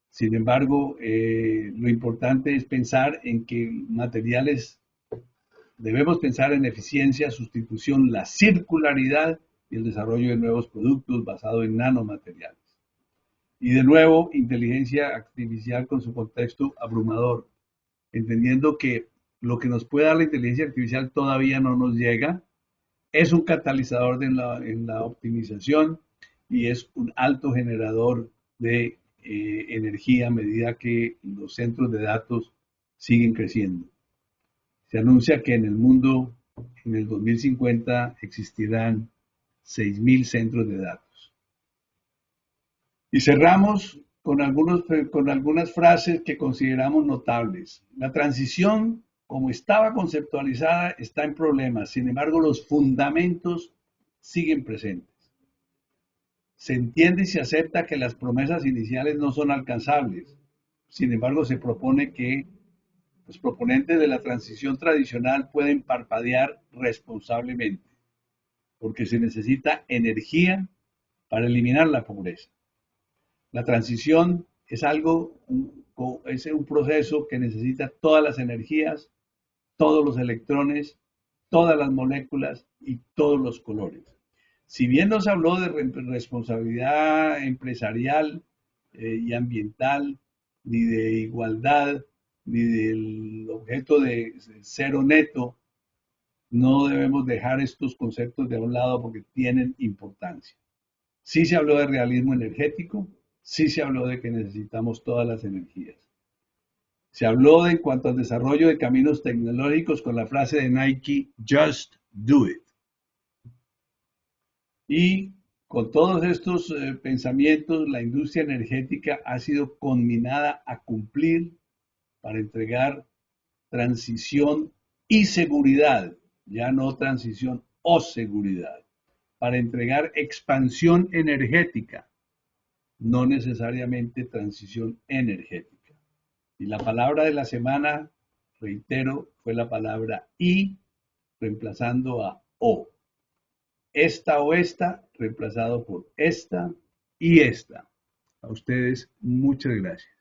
D: Sin embargo, lo importante es pensar en que materiales, debemos pensar en eficiencia, sustitución, la circularidad y el desarrollo de nuevos productos basados en nanomateriales. Y de nuevo, inteligencia artificial con su contexto abrumador, entendiendo que lo que nos puede dar la inteligencia artificial todavía no nos llega, es un catalizador en la optimización y es un alto generador de energía a medida que los centros de datos siguen creciendo. Se anuncia que en el mundo, en el 2050, existirán 6.000 centros de datos. Y cerramos con algunas frases que consideramos notables. La transición, como estaba conceptualizada, está en problemas. Sin embargo, los fundamentos siguen presentes. Se entiende y se acepta que las promesas iniciales no son alcanzables. Sin embargo, se propone que los proponentes de la transición tradicional pueden parpadear responsablemente, porque se necesita energía para eliminar la pobreza. La transición es un proceso que necesita todas las energías, todos los electrones, todas las moléculas y todos los colores. Si bien nos habló de responsabilidad empresarial y ambiental, ni de igualdad, ni del objeto de cero neto, no debemos dejar estos conceptos de un lado porque tienen importancia. Sí se habló de realismo energético, sí se habló de que necesitamos todas las energías. Se habló en cuanto al desarrollo de caminos tecnológicos con la frase de Nike, just do it. Y con todos estos pensamientos, la industria energética ha sido conminada a cumplir para entregar transición y seguridad, ya no transición o seguridad, para entregar expansión energética, no necesariamente transición energética. Y la palabra de la semana, reitero, fue la palabra I, reemplazando a O. Esta o esta, reemplazado por esta y esta. A ustedes, muchas gracias.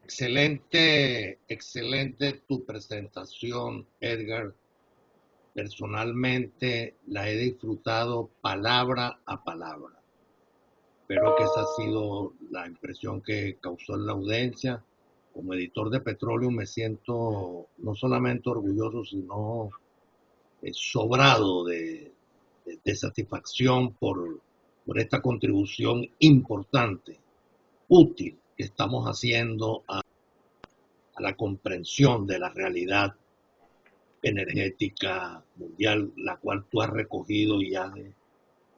B: Excelente, excelente tu presentación, Edgar. Personalmente la he disfrutado palabra a palabra. Espero que esa ha sido la impresión que causó en la audiencia. Como editor de Petroleum me siento no solamente orgulloso, sino sobrado de satisfacción por esta contribución importante, útil, que estamos haciendo a la comprensión de la realidad energética mundial, la cual tú has recogido y has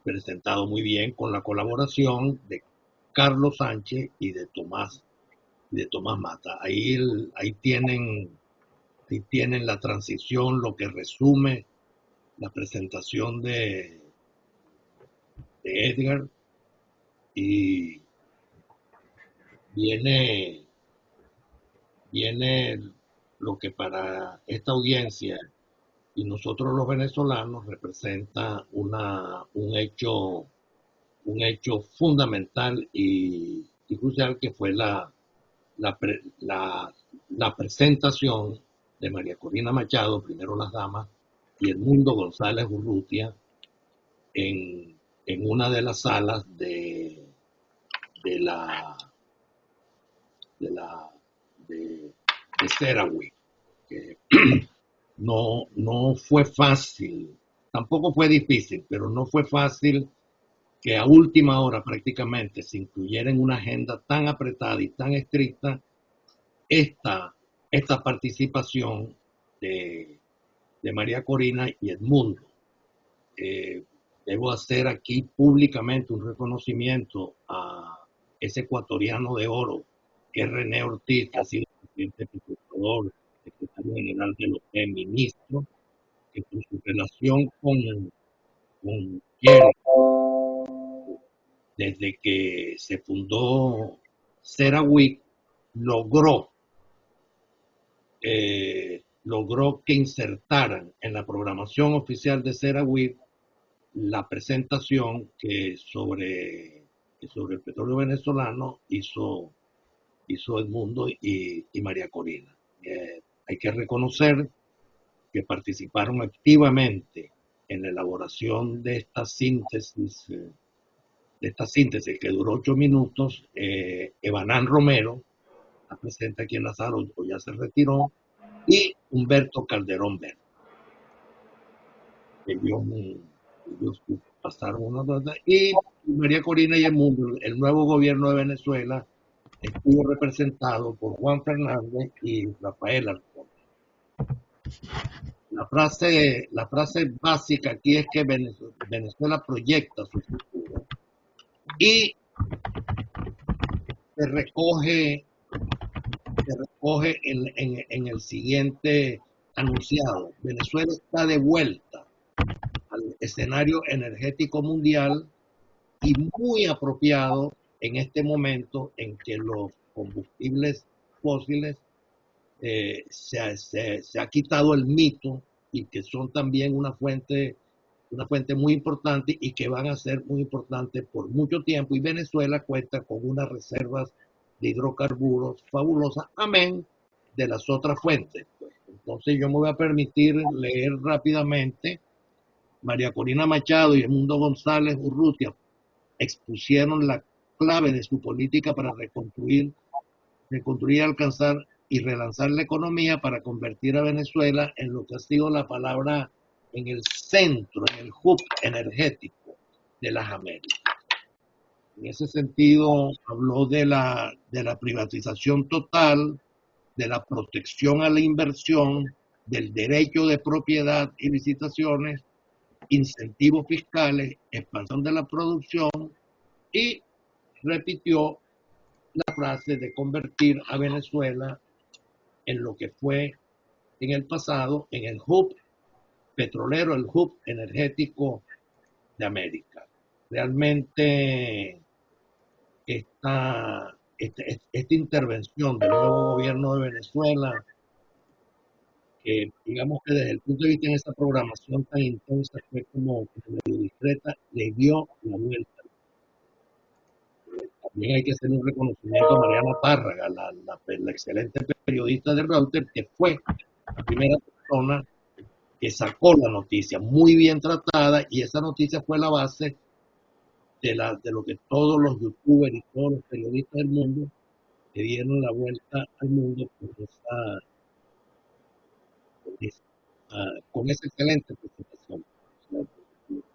B: presentado muy bien con la colaboración de Carlos Sánchez y de Tomás Mata. Ahí tienen la transición, lo que resume la presentación de Edgar, y viene, viene lo que para esta audiencia y nosotros los venezolanos representa un hecho fundamental y crucial, que fue la, la presentación de María Corina Machado, primero las damas, y Edmundo González Urrutia en una de las salas de la de la de CERAWeek, que no fue fácil, tampoco fue difícil, pero no fue fácil que a última hora prácticamente se incluyera en una agenda tan apretada y tan estricta esta participación de María Corina y Edmundo. Debo hacer aquí públicamente un reconocimiento a ese ecuatoriano de oro, que es René Ortiz, que ha sido presidente procurador, secretario general de los ministro, que con su relación con Kerry, desde que se fundó CERAWeek, logró que insertaran en la programación oficial de CERAWeek la presentación que sobre el petróleo venezolano hizo Edmundo y María Corina. Hay que reconocer que participaron activamente en la elaboración de esta síntesis que duró 8 minutos. Evanán Romero, la presente aquí en la sala, o ya se retiró, y Humberto Calderón Verde. Ellos pasaron una cosa, y María Corina y Edmundo, el nuevo gobierno de Venezuela, estuvo representado por Juan Fernández y Rafael Alfonsín. La frase básica aquí es que Venezuela proyecta su futuro y se recoge en el siguiente anunciado. Venezuela está de vuelta al escenario energético mundial y muy apropiado en este momento en que los combustibles fósiles se ha quitado el mito, y que son también una fuente muy importante y que van a ser muy importantes por mucho tiempo. Y Venezuela cuenta con unas reservas de hidrocarburos fabulosas, amén de las otras fuentes. Entonces yo me voy a permitir leer rápidamente. María Corina Machado y Edmundo González Urrutia expusieron la clave de su política para reconstruir, alcanzar y relanzar la economía, para convertir a Venezuela en lo que ha sido la palabra, en el centro, en el hub energético de las Américas. En ese sentido, habló de la privatización total, de la protección a la inversión, del derecho de propiedad y licitaciones, incentivos fiscales, expansión de la producción, y repitió la frase de convertir a Venezuela en lo que fue en el pasado, en el hub petrolero, el hub energético de América. Realmente esta intervención del nuevo gobierno de Venezuela, que digamos que desde el punto de vista de esa programación tan intensa, fue como medio discreta, le dio la vuelta. También hay que hacer un reconocimiento a Mariana Párraga, la excelente periodista de Reuters, que fue la primera persona que sacó la noticia, muy bien tratada, y esa noticia fue la base de lo que todos los youtubers y todos los periodistas del mundo le dieron la vuelta al mundo con esa excelente presentación. O sea,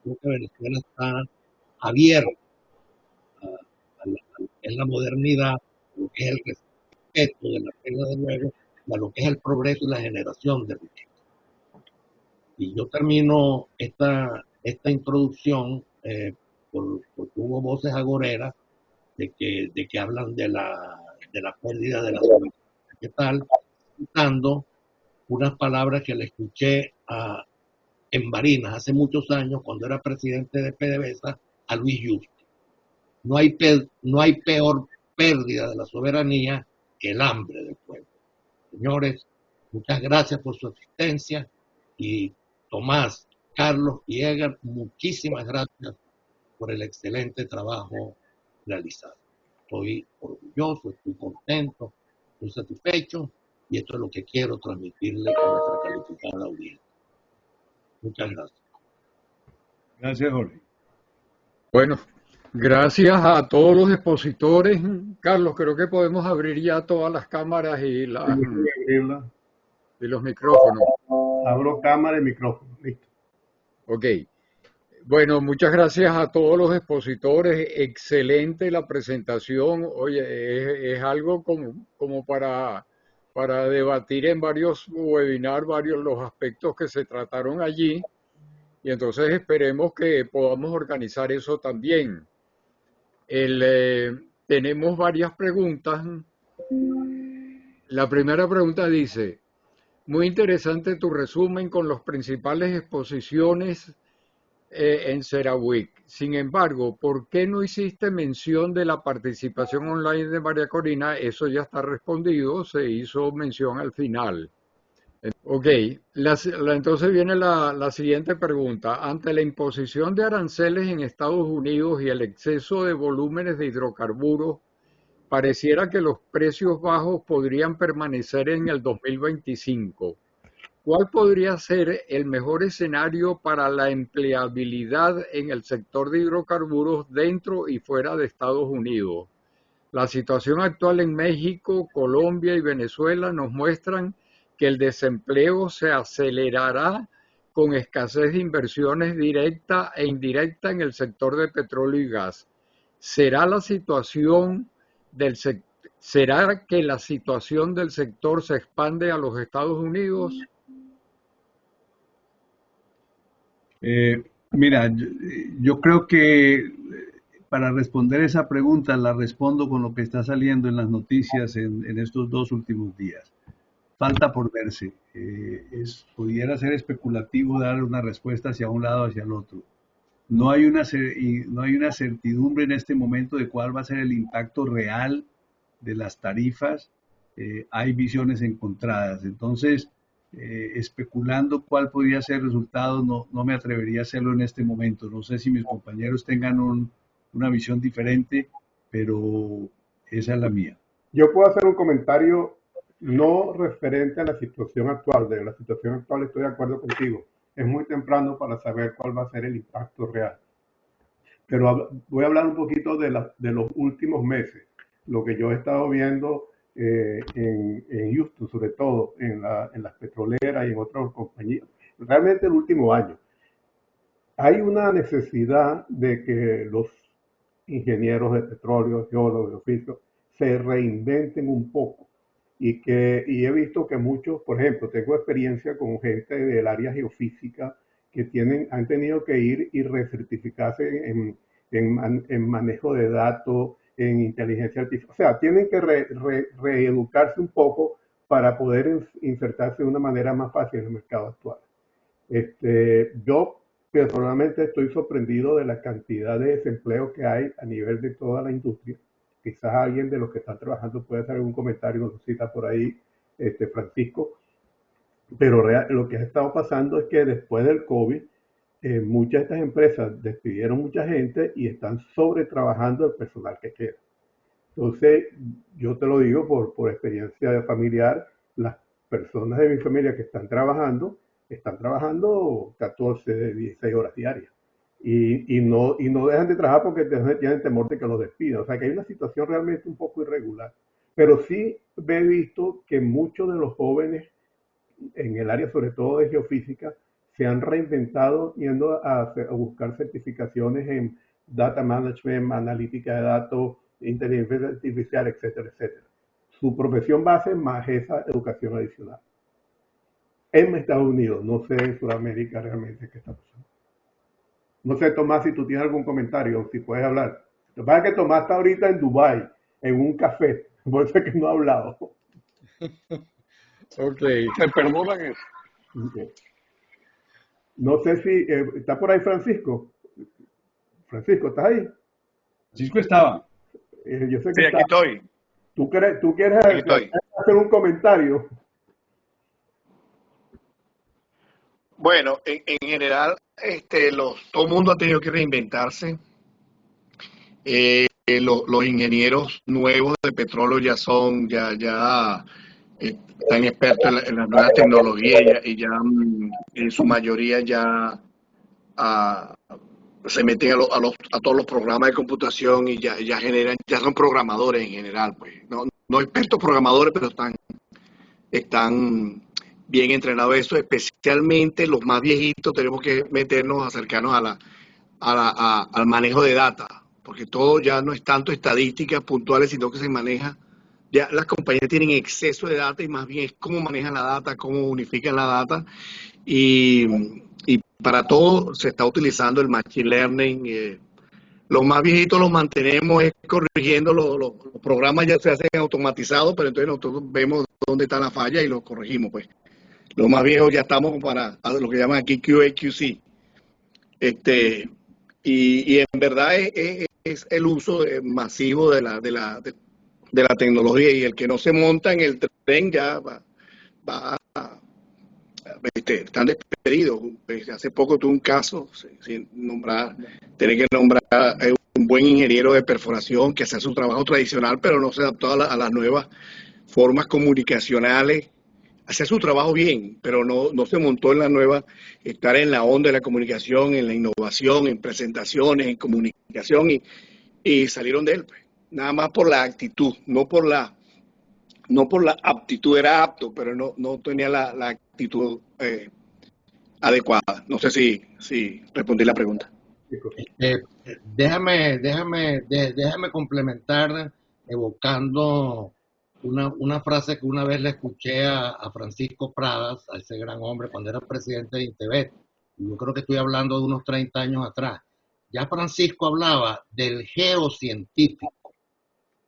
B: creo que Venezuela está abierta en la modernidad, lo que es el respeto de la regla de juego, a lo que es el progreso y la generación de riqueza. Y yo termino esta introducción porque hubo voces agoreras de que hablan de la pérdida de la soberanía. ¿Qué tal? Citando unas palabras que le escuché en Barinas hace muchos años, cuando era presidente de PDVSA, a Luis Justo. No hay peor pérdida de la soberanía que el hambre del pueblo. Señores, muchas gracias por su asistencia y Tomás, Carlos y Edgar, muchísimas gracias por el excelente trabajo realizado. Estoy orgulloso, estoy contento, estoy satisfecho y esto es lo que quiero transmitirle a nuestra calificada audiencia. Muchas gracias.
D: Gracias, Jorge.
A: Bueno, gracias a todos los expositores. Carlos, creo que podemos abrir ya todas las cámaras y los micrófonos.
C: Abro cámara y micrófono. Listo.
A: Ok. Bueno, muchas gracias a todos los expositores. Excelente la presentación. Oye, es algo como para debatir en varios webinars, varios los aspectos que se trataron allí. Y entonces esperemos que podamos organizar eso también. Tenemos varias preguntas. La primera pregunta dice, muy interesante tu resumen con las principales exposiciones en CERAWeek. Sin embargo, ¿por qué no hiciste mención de la participación online de María Corina? Eso ya está respondido, se hizo mención al final. Ok, entonces viene la siguiente pregunta. Ante la imposición de aranceles en Estados Unidos y el exceso de volúmenes de hidrocarburos, pareciera que los precios bajos podrían permanecer en el 2025. ¿Cuál podría ser el mejor escenario para la empleabilidad en el sector de hidrocarburos dentro y fuera de Estados Unidos? La situación actual en México, Colombia y Venezuela nos muestran que el desempleo se acelerará con escasez de inversiones directa e indirecta en el sector de petróleo y gas. ¿Será que la situación del sector se expande a los Estados Unidos?
D: Mira, yo creo que para responder esa pregunta la respondo con lo que está saliendo en las noticias en estos 2 últimos días. Falta por verse. Pudiera ser especulativo dar una respuesta hacia un lado o hacia el otro. No hay una certidumbre en este momento de cuál va a ser el impacto real de las tarifas. Hay visiones encontradas. Entonces, especulando cuál podría ser el resultado, no me atrevería a hacerlo en este momento. No sé si mis compañeros tengan una visión diferente, pero esa es la mía.
C: Yo puedo hacer un comentario no referente a la situación actual. De la situación actual estoy de acuerdo contigo. Es muy temprano para saber cuál va a ser el impacto real. Pero voy a hablar un poquito de los últimos meses. Lo que yo he estado viendo en Houston, sobre todo en las petroleras y en otras compañías. Realmente el último año. Hay una necesidad de que los ingenieros de petróleo, geólogos de oficio, se reinventen un poco. Y he visto que muchos, por ejemplo, tengo experiencia con gente del área geofísica que han tenido que ir y recertificarse en manejo de datos, en inteligencia artificial. O sea, tienen que reeducarse un poco para poder insertarse de una manera más fácil en el mercado actual. Yo personalmente estoy sorprendido de la cantidad de desempleo que hay a nivel de toda la industria. Quizás alguien de los que están trabajando puede hacer algún comentario, nos cita por ahí, Francisco. Pero lo que ha estado pasando es que después del COVID, muchas de estas empresas despidieron mucha gente y están sobretrabajando el personal que queda. Entonces, yo te lo digo por experiencia familiar, las personas de mi familia que están trabajando 14, 16 horas diarias. Y no dejan de trabajar porque tienen temor de que los despidan. O sea que hay una situación realmente un poco irregular. Pero sí he visto que muchos de los jóvenes en el área, sobre todo de geofísica, se han reinventado yendo a buscar certificaciones en data management, analítica de datos, inteligencia artificial, etcétera, etcétera. Su profesión base más esa educación adicional. En Estados Unidos, no sé en Sudamérica realmente qué está pasando. No sé, Tomás, si tú tienes algún comentario, si puedes hablar. Lo que pasa es que Tomás está ahorita en Dubái, en un café, por eso es que no ha hablado.
A: Ok.
E: ¿Me perdonan eso?
C: Okay. No sé si está por ahí Francisco. Francisco, ¿estás ahí?
D: Francisco estaba.
C: Yo sé que
E: Sí, aquí estoy.
C: ¿Tú quieres
E: Aquí estoy.
C: hacer un comentario?
E: Bueno, en general, todo el mundo ha tenido que reinventarse. Los ingenieros nuevos de petróleo están expertos en las nuevas tecnologías y ya en su mayoría ya ah, se meten a todos los programas de computación y ya son programadores en general, pues. No expertos programadores, pero están bien entrenados en eso, especialmente los más viejitos. Tenemos que acercarnos al manejo de data, porque todo ya no es tanto estadísticas puntuales, sino que se maneja, ya las compañías tienen exceso de data y más bien es cómo manejan la data, cómo unifican la data, y para todo se está utilizando el machine learning. Los más viejitos los mantenemos corrigiendo, los programas ya se hacen automatizados, pero entonces nosotros vemos dónde está la falla y los corregimos, pues. Los más viejos ya estamos para lo que llaman aquí QA, QC. Y en verdad es el uso masivo de la tecnología, y el que no se monta en el tren ya va están despedidos. Hace poco tuve un caso, tener que nombrar un buen ingeniero de perforación que hacía su trabajo tradicional, pero no se adaptó a las nuevas formas comunicacionales. Hacía su trabajo bien, pero no se montó en la nueva, estar en la onda de la comunicación, en la innovación, en presentaciones, en comunicación, y salieron de él, pues. Nada más por la actitud, no por la aptitud. Era apto, pero no tenía la actitud adecuada. No sé si respondí la pregunta.
B: Déjame complementar evocando una frase que una vez le escuché a Francisco Pradas, a ese gran hombre, cuando era presidente de Intebet. Yo creo que estoy hablando de unos 30 años atrás. Ya Francisco hablaba del geocientífico.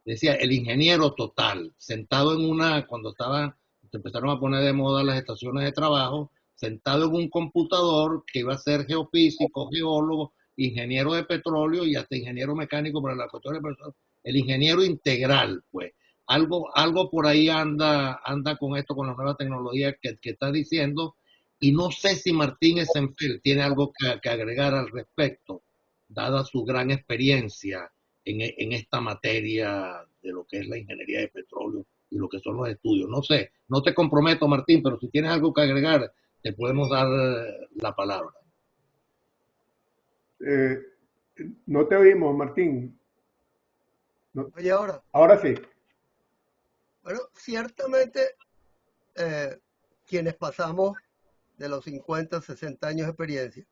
B: Decía, el ingeniero total, sentado cuando se empezaron a poner de moda las estaciones de trabajo, sentado en un computador que iba a ser geofísico, geólogo, ingeniero de petróleo y hasta ingeniero mecánico para las cuestiones personales. El ingeniero integral, pues. Algo por ahí anda con esto, con la nueva tecnología que estás diciendo, y no sé si Martín Essenfeld tiene algo que agregar al respecto, dada su gran experiencia en esta materia de lo que es la ingeniería de petróleo y lo que son los estudios. No sé, no te comprometo, Martín, pero si tienes algo que agregar, te podemos dar la palabra.
C: No te oímos, Martín. No.
F: Oye, ahora.
C: Ahora sí.
F: Bueno, ciertamente quienes pasamos de los 50, 60 años de experiencia,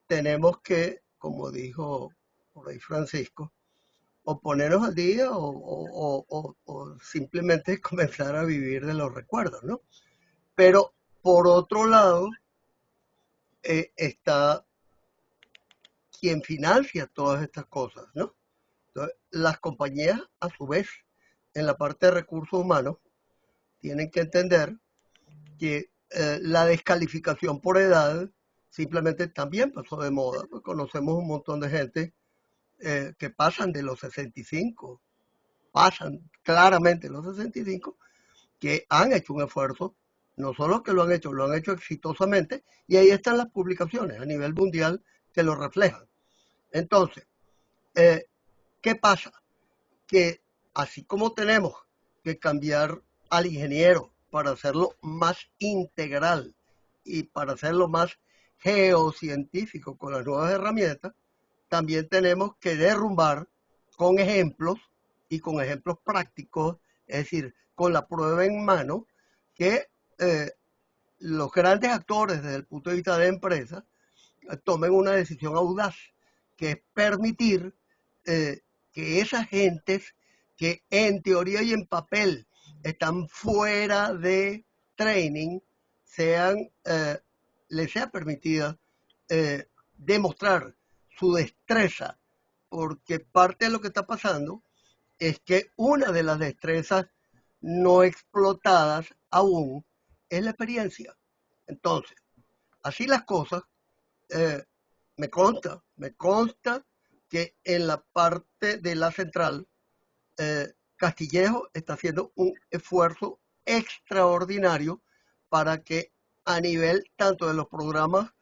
F: tenemos que, como dijo por ahí Francisco, o ponernos al día o simplemente comenzar a vivir de los recuerdos, ¿no? Pero por otro lado, está quien financia todas estas cosas, ¿no? Entonces, las compañías, a su vez, en la parte de recursos humanos, tienen que entender que la descalificación por edad simplemente también pasó de moda. Pues conocemos un montón de gente que pasan de los 65, pasan claramente los 65, que han hecho un esfuerzo, no solo que lo han hecho exitosamente, y ahí están las publicaciones a nivel mundial que lo reflejan. Entonces, ¿qué pasa? Que así como tenemos que cambiar al ingeniero para hacerlo más integral y para hacerlo más geocientífico con las nuevas herramientas, también tenemos que derrumbar con ejemplos y con ejemplos prácticos, es decir, con la prueba en mano, que los grandes actores desde el punto de vista de empresa tomen una decisión audaz, que es permitir que esas gentes que en teoría y en papel están fuera de training, les sea permitida demostrar su destreza, porque parte de lo que está pasando es que una de las destrezas no explotadas aún es la experiencia. Entonces, así las cosas, me consta que en la parte de la central, Castillejo está haciendo un esfuerzo extraordinario para que a nivel tanto de los programas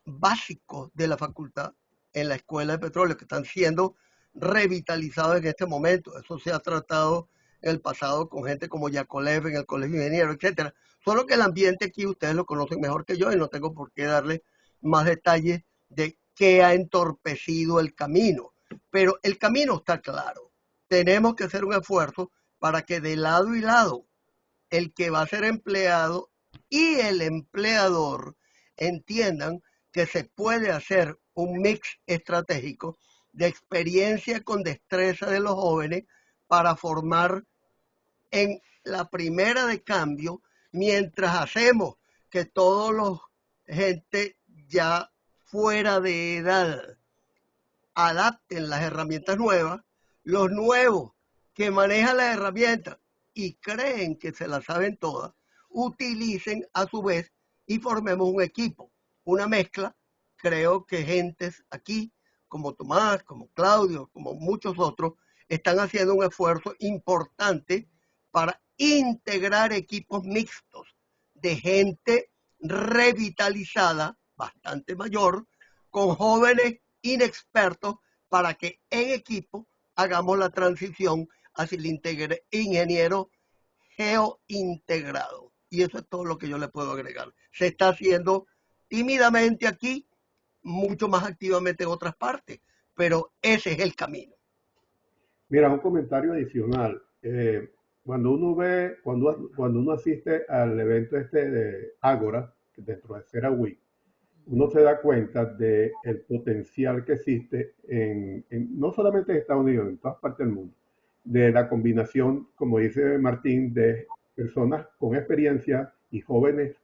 F: básicos de la facultad en la Escuela de Petróleo, que están siendo revitalizados en este momento. Eso se ha tratado en el pasado con gente como Yacolev en el Colegio de Ingenieros, etcétera. Solo que el ambiente aquí ustedes lo conocen mejor que yo y no tengo por qué darle más detalles de qué ha entorpecido el camino. Pero el camino está claro. Tenemos que hacer un esfuerzo para que de lado y lado el que va a ser empleado y el empleador entiendan que se puede hacer un mix estratégico de experiencia con destreza de los jóvenes para formar en la primera de cambio, mientras hacemos que todos los gente ya fuera de edad adapten las herramientas nuevas, los nuevos que manejan las herramientas y creen que se las saben todas, utilicen a su vez y formemos un equipo, una mezcla. Creo que gentes aquí, como Tomás, como Claudio, como muchos otros, están haciendo un esfuerzo importante para integrar equipos mixtos de gente revitalizada, bastante mayor, con jóvenes inexpertos, para que en equipo hagamos la transición hacia el ingeniero geointegrado. Y eso es todo lo que yo le puedo agregar. Se está haciendo tímidamente aquí, mucho más activamente en otras partes, pero ese es el camino.
C: Mira, un comentario adicional. Cuando uno asiste al evento este de Ágora, dentro de CERAWeek, uno se da cuenta del potencial que existe no solamente en Estados Unidos, en todas partes del mundo, de la combinación, como dice Martín, de personas con experiencia y jóvenes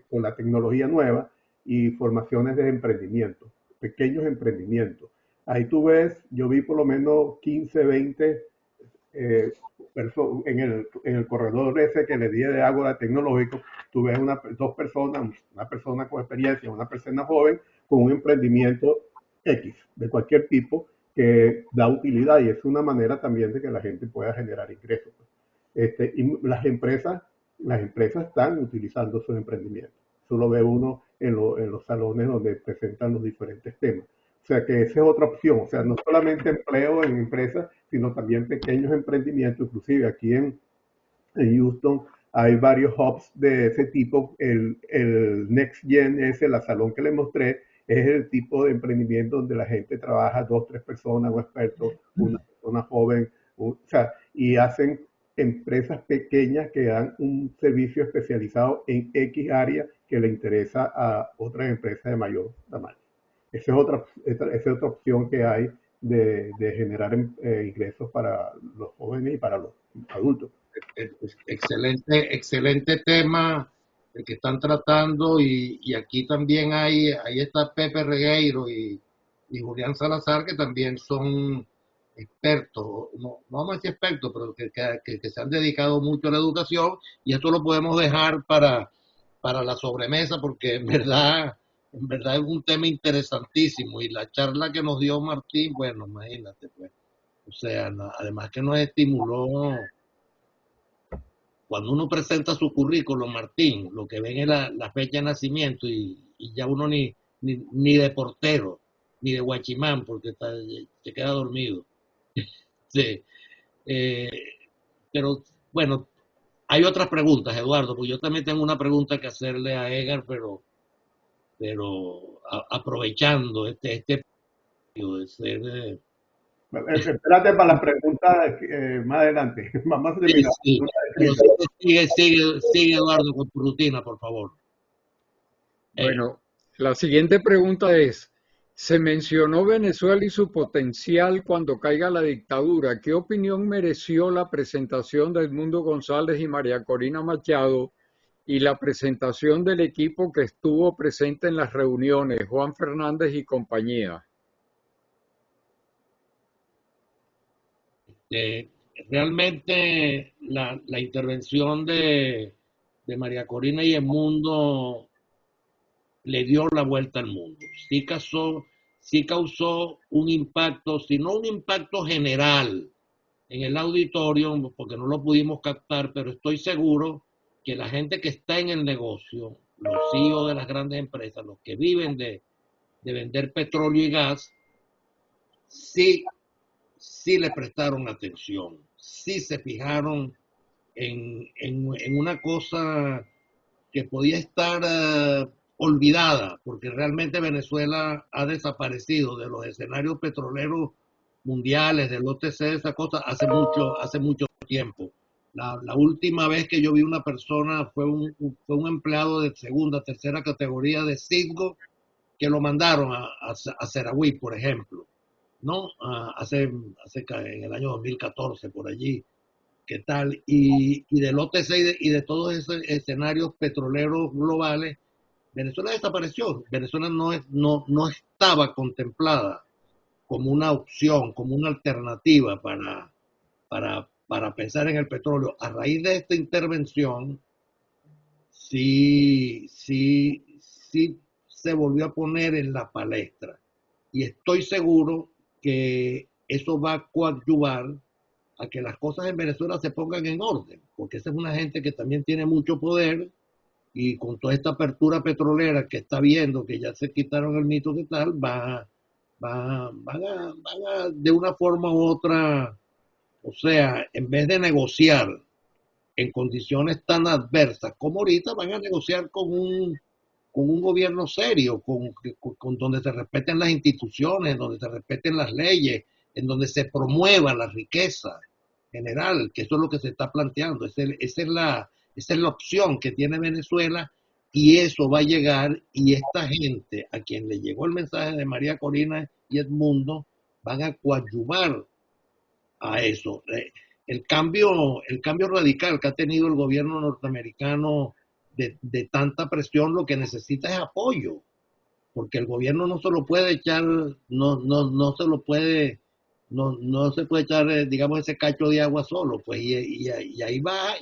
C: con la tecnología nueva y formaciones de emprendimiento, pequeños emprendimientos. Ahí tú ves, yo vi por lo menos 15, 20 en el corredor ese que le di de Ágora Tecnológico. Tú ves dos personas, una persona con experiencia, una persona joven con un emprendimiento X, de cualquier tipo, que da utilidad, y es una manera también de que la gente pueda generar ingresos. Y las empresas están utilizando sus emprendimientos. Eso lo ve uno en los salones donde presentan los diferentes temas. O sea que esa es otra opción. O sea, no solamente empleo en empresas, sino también pequeños emprendimientos. Inclusive aquí en Houston hay varios hubs de ese tipo. El Next Gen, la salón que les mostré, es el tipo de emprendimiento donde la gente trabaja 2, 3 personas, un experto, una persona joven, o sea, y hacen empresas pequeñas que dan un servicio especializado en X área que le interesa a otras empresas de mayor tamaño. Esa es otra opción que hay de generar ingresos para los jóvenes y para los adultos.
B: Excelente tema el que están tratando, y aquí también ahí está Pepe Regueiro y Julián Salazar, que también son expertos, no vamos a decir expertos, pero que se han dedicado mucho a la educación, y esto lo podemos dejar para la sobremesa, porque en verdad es un tema interesantísimo, y la charla que nos dio Martín, bueno, imagínate, pues, o sea, además que nos estimuló. Cuando uno presenta su currículum, Martín, lo que ven es la fecha de nacimiento, y ya uno ni de portero, ni de guachimán, porque se queda dormido. Sí. Eh, pero bueno, hay otras preguntas, Eduardo, porque yo también tengo una pregunta que hacerle a Edgar, pero aprovechando este de ser...
C: Espérate para las preguntas más adelante. Vamos a terminar.
B: Sí. Pero sigue, Eduardo, con tu rutina, por favor.
A: Bueno, la siguiente pregunta es, se mencionó Venezuela y su potencial cuando caiga la dictadura. ¿Qué opinión mereció la presentación de Edmundo González y María Corina Machado y la presentación del equipo que estuvo presente en las reuniones, Juan Fernández y compañía?
B: Realmente la intervención de María Corina y Edmundo le dio la vuelta al mundo. Sí causó un impacto, si no un impacto general en el auditorio, porque no lo pudimos captar, pero estoy seguro que la gente que está en el negocio, los CEO de las grandes empresas, los que viven de vender petróleo y gas, sí, sí le prestaron atención, sí se fijaron en una cosa que podía estar olvidada, porque realmente Venezuela ha desaparecido de los escenarios petroleros mundiales, del OTC, de esa cosa, hace mucho tiempo. La última vez que yo vi una persona fue un empleado de segunda, tercera categoría de Citgo que lo mandaron a Serahui, por ejemplo, ¿no? En el año 2014, por allí. ¿Qué tal? Y del OTC y de todos esos escenarios petroleros globales, Venezuela desapareció. Venezuela no estaba contemplada como una opción, como una alternativa para pensar en el petróleo. A raíz de esta intervención, sí se volvió a poner en la palestra. Y estoy seguro que eso va a coadyuvar a que las cosas en Venezuela se pongan en orden, porque esa es una gente que también tiene mucho poder y con toda esta apertura petrolera que está viendo, que ya se quitaron el mito de tal, van a de una forma u otra, o sea, en vez de negociar en condiciones tan adversas como ahorita, van a negociar con un gobierno serio, con donde se respeten las instituciones, donde se respeten las leyes, en donde se promueva la riqueza general, que eso es lo que se está planteando. Esa es la opción que tiene Venezuela y eso va a llegar y esta gente a quien le llegó el mensaje de María Corina y Edmundo van a coadyuvar a eso. El cambio radical que ha tenido el gobierno norteamericano de tanta presión, lo que necesita es apoyo, porque el gobierno no se lo puede echar, no se lo puede, no se puede echar, digamos, ese cacho de agua solo, pues, y ahí va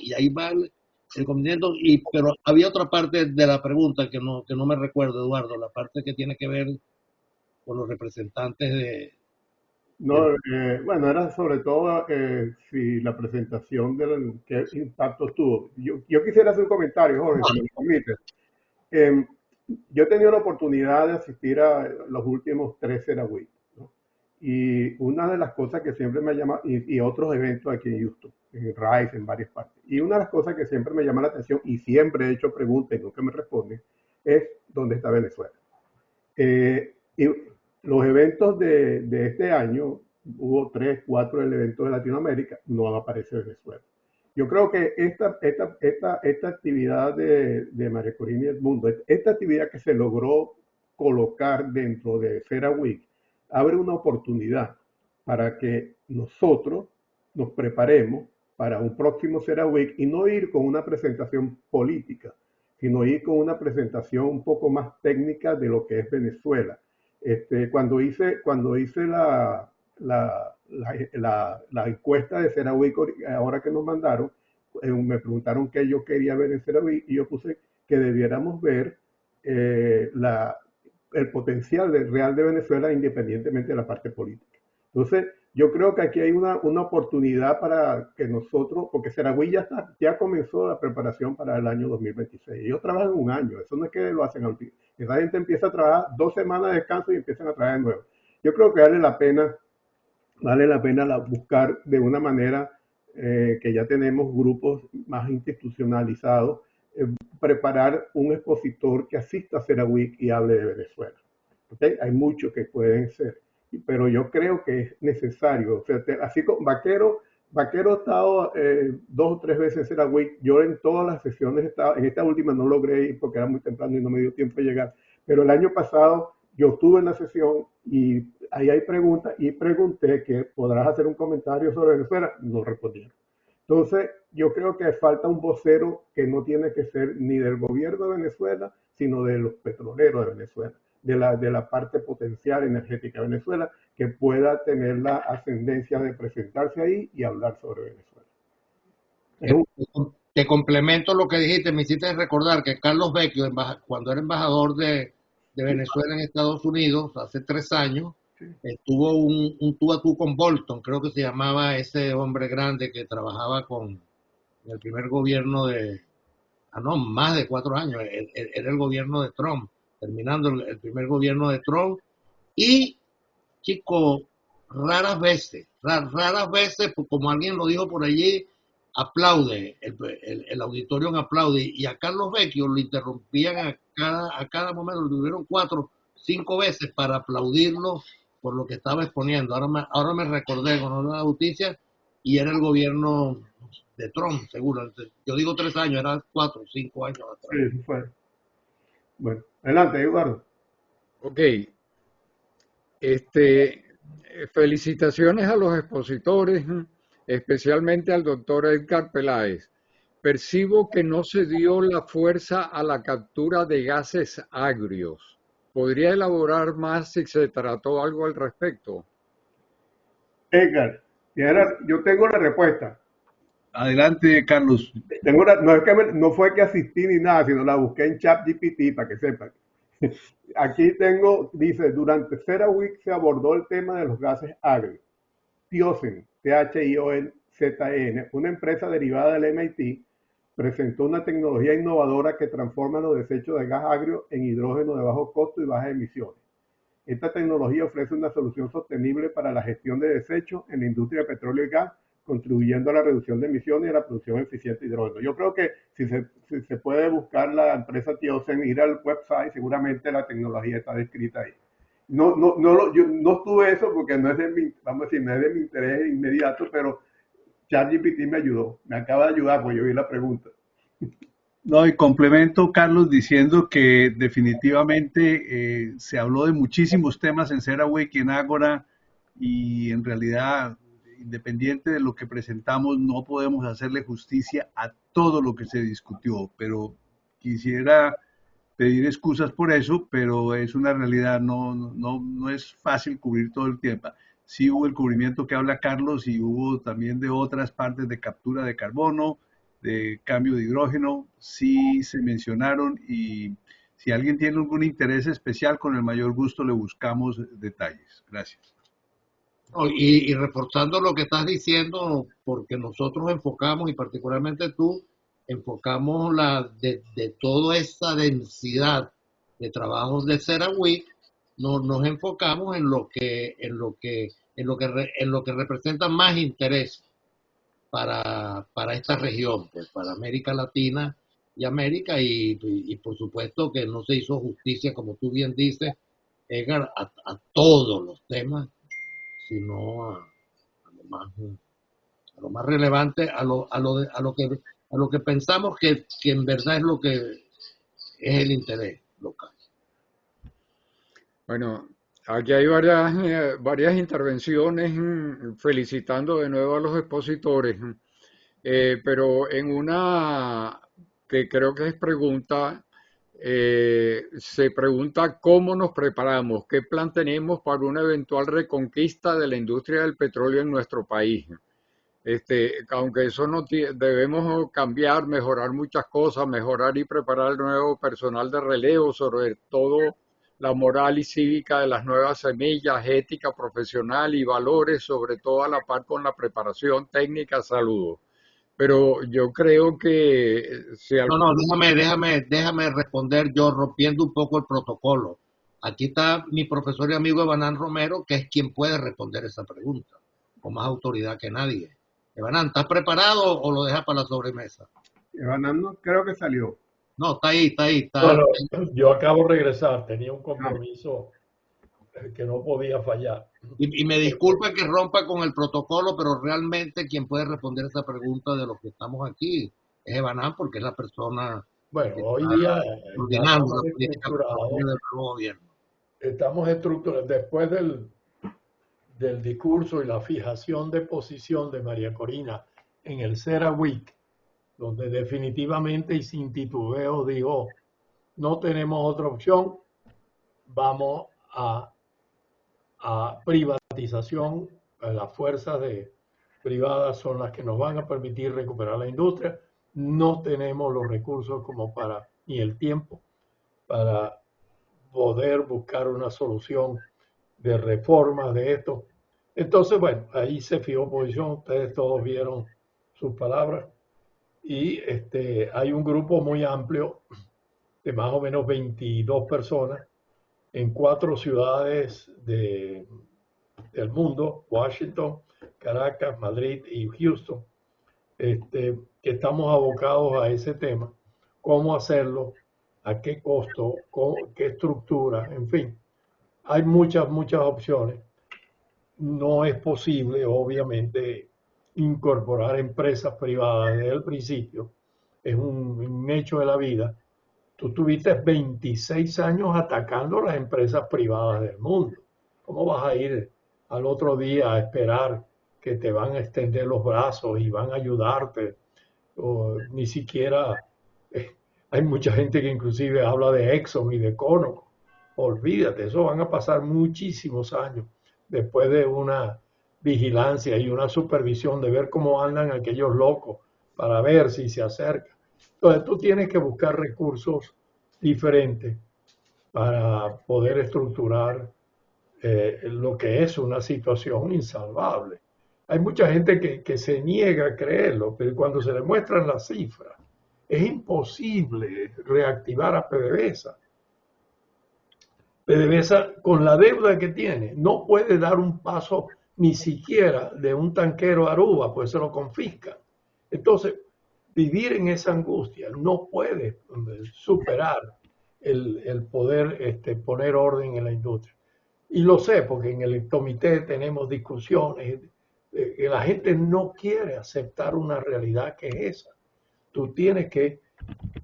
B: el continente. Pero había otra parte de la pregunta que no me recuerdo, Eduardo, la parte que tiene que ver con los representantes
C: No, bueno, era sobre todo si la presentación qué impacto tuvo. Yo quisiera hacer un comentario, Jorge, si me lo permite. Eh, yo he tenido la oportunidad de asistir a los últimos 3 CERAWeek, ¿no? Y una de las cosas que siempre me llama, y otros eventos aquí en Houston, en Rice, en varias partes, y una de las cosas que siempre me llama la atención, y siempre he hecho preguntas y nunca me responden, es dónde está Venezuela. Y los eventos de este año, hubo 3, 4 eventos de Latinoamérica, no aparece Venezuela. Yo creo que esta actividad de María Corina y Edmundo, esta actividad que se logró colocar dentro de CERAWeek, abre una oportunidad para que nosotros nos preparemos para un próximo CERAWeek y no ir con una presentación política, sino ir con una presentación un poco más técnica de lo que es Venezuela. Cuando hice la encuesta de CERAWeek, ahora que nos mandaron, me preguntaron qué yo quería ver en CERAWeek y yo puse que debiéramos ver el potencial real de Venezuela independientemente de la parte política. Entonces, yo creo que aquí hay una oportunidad para que nosotros, porque Serahui ya comenzó la preparación para el año 2026. Ellos trabajan un año, eso no es que lo hacen al fin. Esa gente empieza a trabajar 2 semanas de descanso y empiezan a trabajar de nuevo. Yo creo que vale la pena buscar de una manera que ya tenemos grupos más institucionalizados, preparar un expositor que asista a Serahui y hable de Venezuela. ¿Okay? Hay muchos que pueden ser, pero yo creo que es necesario. O sea, así como Vaquero ha estado 2 o 3 veces en Serahui. Yo en todas las sesiones estaba, en esta última no logré ir porque era muy temprano y no me dio tiempo de llegar, pero el año pasado yo estuve en la sesión y ahí hay preguntas y pregunté que podrás hacer un comentario sobre Venezuela, no respondieron. Entonces, yo creo que falta un vocero que no tiene que ser ni del gobierno de Venezuela, sino de los petroleros de Venezuela, de la parte potencial energética de Venezuela, que pueda tener la ascendencia de presentarse ahí y hablar sobre Venezuela.
B: Te complemento lo que dijiste, me hiciste recordar que Carlos Vecchio, cuando era embajador de Venezuela en Estados Unidos, hace 3 años, tuvo un tú a tú con Bolton, creo que se llamaba ese hombre grande que trabajaba en el primer gobierno no, más de 4 años, era el gobierno de Trump, terminando el primer gobierno de Trump, y chico, raras veces, pues, como alguien lo dijo por allí, aplaude, el auditorio aplaude, y a Carlos Vecchio lo interrumpían a cada momento, lo tuvieron 4, 5 veces para aplaudirlo por lo que estaba exponiendo. Ahora me recordé con una noticia, y era el gobierno de Trump, seguro. Yo digo 3 años, era 4, 5 años atrás.
C: Sí, eso fue. Bueno, adelante, Eduardo.
A: Ok. Felicitaciones a los expositores, especialmente al doctor Edgar Peláez. Percibo que no se dio la fuerza a la captura de gases agrios. ¿Podría elaborar más si se trató algo al respecto?
C: Edgar, yo tengo la respuesta.
D: Adelante, Carlos.
C: No fue que asistí ni nada, sino la busqué en ChatGPT para que sepan. Aquí dice, durante CERAWeek se abordó el tema de los gases agrios. Thiozen, THIONZN, una empresa derivada del MIT, presentó una tecnología innovadora que transforma los desechos de gas agrio en hidrógeno de bajo costo y bajas emisiones. Esta tecnología ofrece una solución sostenible para la gestión de desechos en la industria de petróleo y gas, contribuyendo a la reducción de emisiones y a la producción eficiente de hidrógeno. Yo creo que si se puede buscar la empresa Thiozen, ir al website, seguramente la tecnología está descrita ahí. Yo no tuve eso porque no es de mi, vamos a decir, no es de mi interés inmediato, pero ChatGPT me ayudó, me acaba de ayudar, pues yo vi la pregunta.
D: No, y complemento, Carlos, diciendo que definitivamente se habló de muchísimos temas en CERAWeek y en Ágora, y en realidad, independiente de lo que presentamos, no podemos hacerle justicia a todo lo que se discutió, pero quisiera pedir excusas por eso, pero es una realidad, no es fácil cubrir todo el tiempo. Sí hubo el cubrimiento que habla Carlos y hubo también de otras partes de captura de carbono, de cambio de hidrógeno, sí se mencionaron, y si alguien tiene algún interés especial, con el mayor gusto le buscamos detalles. Gracias.
B: Y reforzando lo que estás diciendo, porque nosotros enfocamos, y particularmente tú, enfocamos de toda esa densidad de trabajos de CERAWeek, nos enfocamos en lo que representa más interés para esta región, pues para América Latina y América, y por supuesto que no se hizo justicia, como tú bien dices, Edgar, a todos los temas, sino a lo más relevante, a lo que pensamos que en verdad es lo que es el interés local.
A: Bueno, aquí hay varias intervenciones felicitando de nuevo a los expositores, pero en una que creo que es pregunta, se pregunta cómo nos preparamos, qué plan tenemos para una eventual reconquista de la industria del petróleo en nuestro país. Aunque eso no debemos cambiar, mejorar muchas cosas, mejorar y preparar el nuevo personal de relevo, sobre todo la moral y cívica de las nuevas semillas, ética profesional y valores, sobre todo a la par con la preparación técnica. Saludos. Pero yo creo que
B: Déjame responder yo, rompiendo un poco el protocolo. Aquí está mi profesor y amigo Evanán Romero, que es quien puede responder esa pregunta, con más autoridad que nadie. Evanán, ¿estás preparado o lo dejas para la sobremesa?
C: Evanán no creo que salió.
B: No, está ahí.
G: Bueno, yo acabo de regresar, tenía un compromiso que no podía fallar.
B: Y me disculpa que rompa con el protocolo, pero realmente quien puede responder esa pregunta de los que estamos aquí es Evanán, porque es la persona
G: Bueno,
B: que
G: hoy
B: está
G: día
B: coordinando la política del nuevo gobierno.
G: Estamos estructurados después del discurso y la fijación de posición de María Corina en el CERAWeek, donde definitivamente y sin titubeo dijo, no tenemos otra opción, vamos a privatización, las fuerzas privadas son las que nos van a permitir recuperar la industria, no tenemos los recursos como ni el tiempo para poder buscar una solución de reforma de esto. Entonces, bueno, ahí se fijó posición, ustedes todos vieron sus palabras, y hay un grupo muy amplio de más o menos 22 personas en 4 ciudades del mundo: Washington, Caracas, Madrid y Houston, que estamos abocados a ese tema, cómo hacerlo, a qué costo, qué estructura, en fin. Hay muchas opciones. No es posible, obviamente, incorporar empresas privadas desde el principio. Es un hecho de la vida. Tú tuviste 26 años atacando las empresas privadas del mundo. ¿Cómo vas a ir al otro día a esperar que te van a extender los brazos y van a ayudarte? O ni siquiera hay mucha gente que inclusive habla de Exxon y de Conoco. Olvídate, eso van a pasar muchísimos años después de una vigilancia y una supervisión de ver cómo andan aquellos locos para ver si se acercan. Entonces tú tienes que buscar recursos diferentes para poder estructurar lo que es una situación insalvable. Hay mucha gente que se niega a creerlo, pero cuando se le muestran las cifras, es imposible reactivar a PDVSA. PDVSA, con la deuda que tiene, no puede dar un paso ni siquiera de un tanquero a Aruba, pues se lo confiscan. Entonces, vivir en esa angustia no puede superar el poder poner orden en la industria. Y lo sé, porque en el comité tenemos discusiones. La gente no quiere aceptar una realidad que es esa. Tú tienes que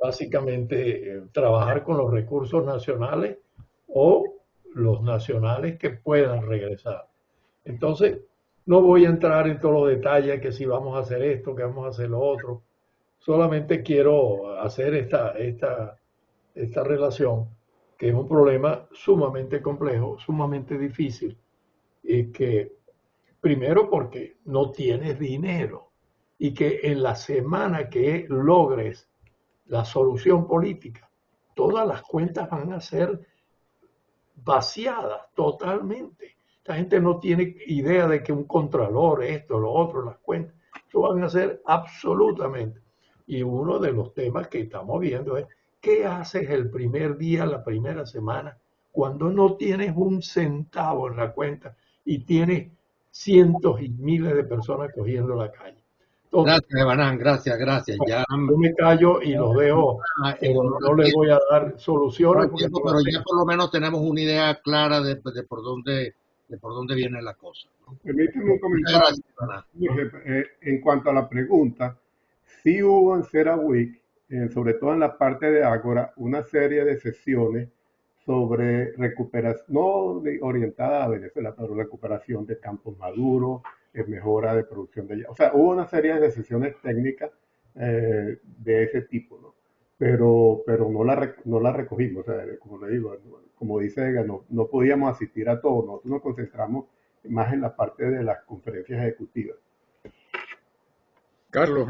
G: básicamente trabajar con los recursos nacionales o los nacionales que puedan regresar. Entonces, no voy a entrar en todos los detalles, que si vamos a hacer esto, que vamos a hacer lo otro. Solamente quiero hacer esta relación, que es un problema sumamente complejo, sumamente difícil, y que primero porque no tienes dinero, y que en la semana que logres la solución política, todas las cuentas van a ser vaciadas totalmente. Esta gente no tiene idea de que un contralor, esto, lo otro, las cuentas, eso van a ser absolutamente. Y uno de los temas que estamos viendo es, ¿qué haces el primer día, la primera semana, cuando no tienes un centavo en la cuenta y tienes cientos y miles de personas cogiendo la calle? Entonces,
B: Gracias, Evanán, gracias. Ya,
G: yo me callo y los dejo, pero no les voy a dar soluciones.
B: pero ya por lo menos tenemos una idea clara de por dónde viene la cosa, ¿no?
C: Permíteme un comentario. En cuanto a la pregunta, sí hubo en CERAWeek, sobre todo en la parte de Ágora, una serie de sesiones sobre recuperación, no orientada a Venezuela, pero recuperación de campos maduros, mejora de producción de... O sea, hubo una serie de sesiones técnicas de ese tipo, ¿no? Pero no la recogimos, o sea, como le digo, como dice Ega, no podíamos asistir a todo, nosotros nos concentramos más en la parte de las conferencias ejecutivas.
A: Carlos,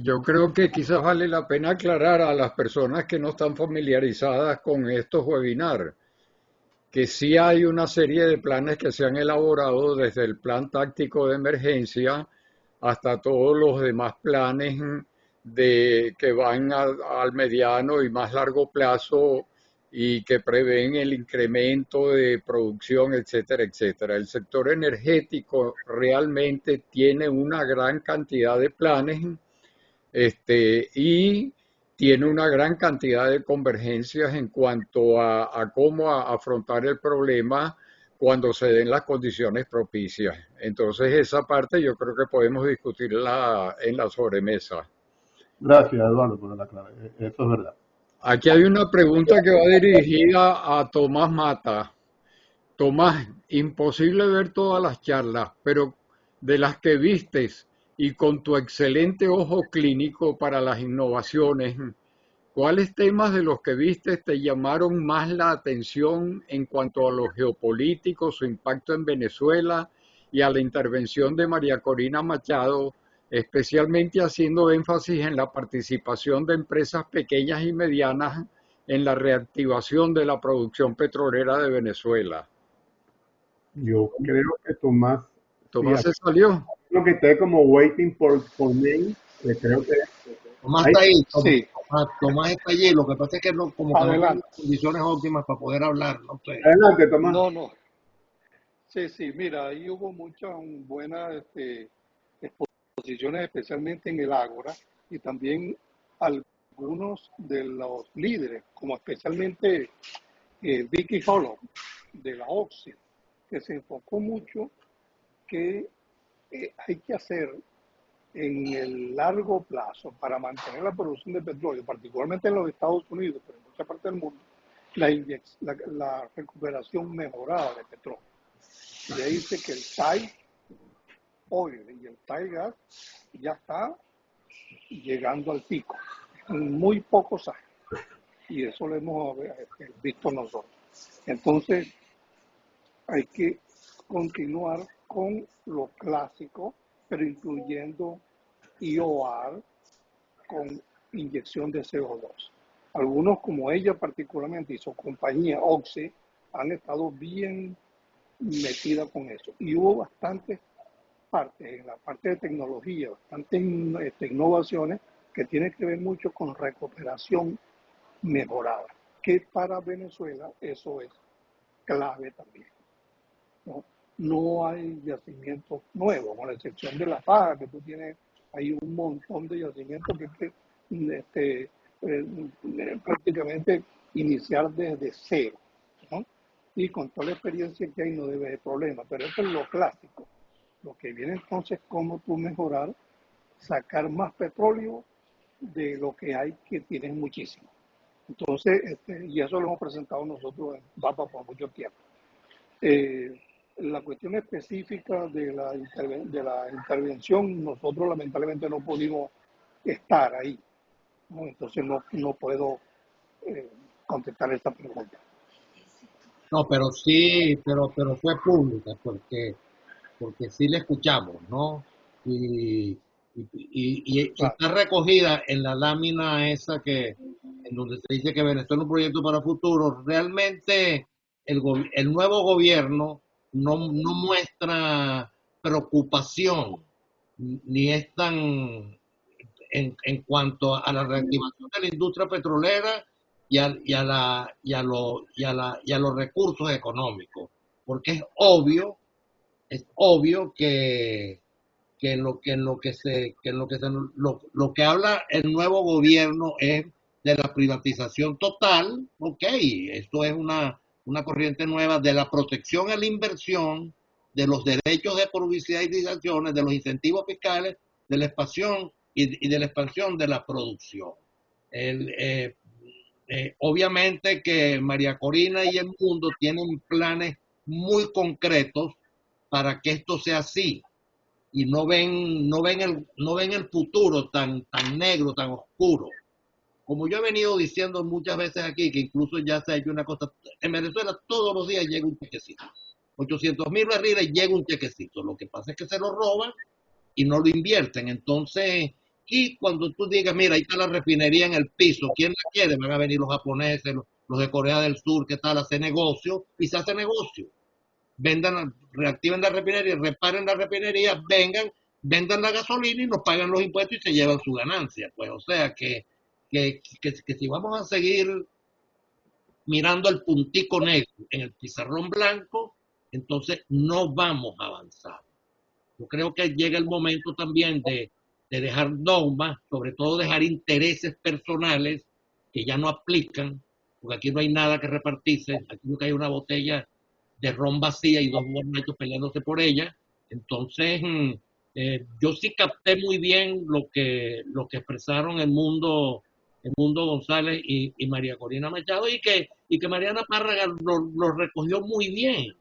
A: yo creo que quizás vale la pena aclarar a las personas que no están familiarizadas con estos webinars que sí hay una serie de planes que se han elaborado desde el plan táctico de emergencia hasta todos los demás planes que van al mediano y más largo plazo y que prevén el incremento de producción, etcétera, etcétera. El sector energético realmente tiene una gran cantidad de planes y tiene una gran cantidad de convergencias en cuanto a cómo afrontar el problema cuando se den las condiciones propicias. Entonces esa parte yo creo que podemos discutirla en la sobremesa.
C: Gracias, Eduardo, por la aclaración. Eso es verdad.
A: Aquí hay una pregunta que va dirigida a Tomás Mata. Tomás, imposible ver todas las charlas, pero de las que vistes y con tu excelente ojo clínico para las innovaciones, ¿cuáles temas de los que viste te llamaron más la atención en cuanto a lo geopolítico, su impacto en Venezuela y a la intervención de María Corina Machado especialmente haciendo énfasis en la participación de empresas pequeñas y medianas en la reactivación de la producción petrolera de Venezuela.
C: Yo creo que Tomás,
A: Tomás
C: sí,
A: se salió.
C: lo que está como waiting for me, que creo que
B: Tomás
C: ahí,
B: está ahí,
E: Sí,
B: Tomás está allí, lo que pasa es que no, como que no tiene
E: adelante.
B: condiciones óptimas para poder hablar, no sé.
C: adelante, Tomás.
E: No, no. Sí, sí, mira, ahí hubo muchas buenas exposiciones, especialmente en el Ágora, y también algunos de los líderes, como especialmente Vicky Hollow, de la OXI, que se enfocó mucho que hay que hacer en el largo plazo para mantener la producción de petróleo, particularmente en los Estados Unidos, pero en mucha parte del mundo, la recuperación mejorada de petróleo. Y ahí dice que el Thai Oil y el Thai Gas ya está llegando al pico en muy pocos años. Y eso lo hemos visto nosotros. Entonces, hay que continuar con lo clásico, pero incluyendo EOR con inyección de CO2. Algunos, como ella particularmente y su compañía Oxy, han estado bien metidas con eso. Y hubo bastantes partes, en la parte de tecnología, bastantes innovaciones que tienen que ver mucho con recuperación mejorada, que para Venezuela eso es clave también. No hay yacimientos nuevos, con la excepción de La Faja, que tú tienes hay un montón de yacimientos que prácticamente iniciar desde cero, ¿no? Y con toda la experiencia que hay no debe haber problema, pero eso es lo clásico. Lo que viene entonces, cómo tú mejorar, sacar más petróleo de lo que hay, que tienes muchísimo. Entonces, y eso lo hemos presentado nosotros en VAPA por mucho tiempo. La cuestión específica de la intervención, nosotros lamentablemente no pudimos estar ahí, ¿no? Entonces no puedo contestar esta pregunta.
B: No, pero sí, pero fue pública, porque sí le escuchamos, ¿no? Y
E: Claro.
B: está recogida en la lámina esa en donde se dice que Venezuela es un proyecto para el futuro. Realmente el nuevo gobierno no muestra preocupación, ni es tan en cuanto a la reactivación de la industria petrolera y a los recursos económicos, porque es obvio lo que habla el nuevo gobierno es de la privatización total. Ok, esto es una corriente nueva de la protección a la inversión, de los derechos de privatizaciones, de los incentivos fiscales, de la expansión y de la expansión de la producción. Obviamente que María Corina y el mundo tienen planes muy concretos para que esto sea así, y no ven el futuro tan negro, tan oscuro. Como yo he venido diciendo muchas veces aquí, que incluso ya se ha hecho una cosa, en Venezuela todos los días llega un chequecito, 800,000 barriles llega un chequecito, lo que pasa es que se lo roban y no lo invierten. Entonces, y cuando tú digas, mira, ahí está la refinería en el piso, ¿quién la quiere? Van a venir los japoneses, los de Corea del Sur, ¿qué tal? Hacer negocio, y se hace negocio. Reactiven la refinería, reparen la refinería, vendan la gasolina y nos pagan los impuestos y se llevan su ganancia. Pues, o sea que si vamos a seguir mirando el puntico negro en el pizarrón blanco, entonces no vamos a avanzar. Yo creo que llega el momento también de dejar dogmas, sobre todo dejar intereses personales que ya no aplican, porque aquí no hay nada que repartirse, aquí no hay una botella de ron vacía y dos borrachos peleándose por ella. Entonces, yo sí capté muy bien lo que expresaron el mundo González y María Corina Machado, y que Mariana Párraga lo recogió muy bien.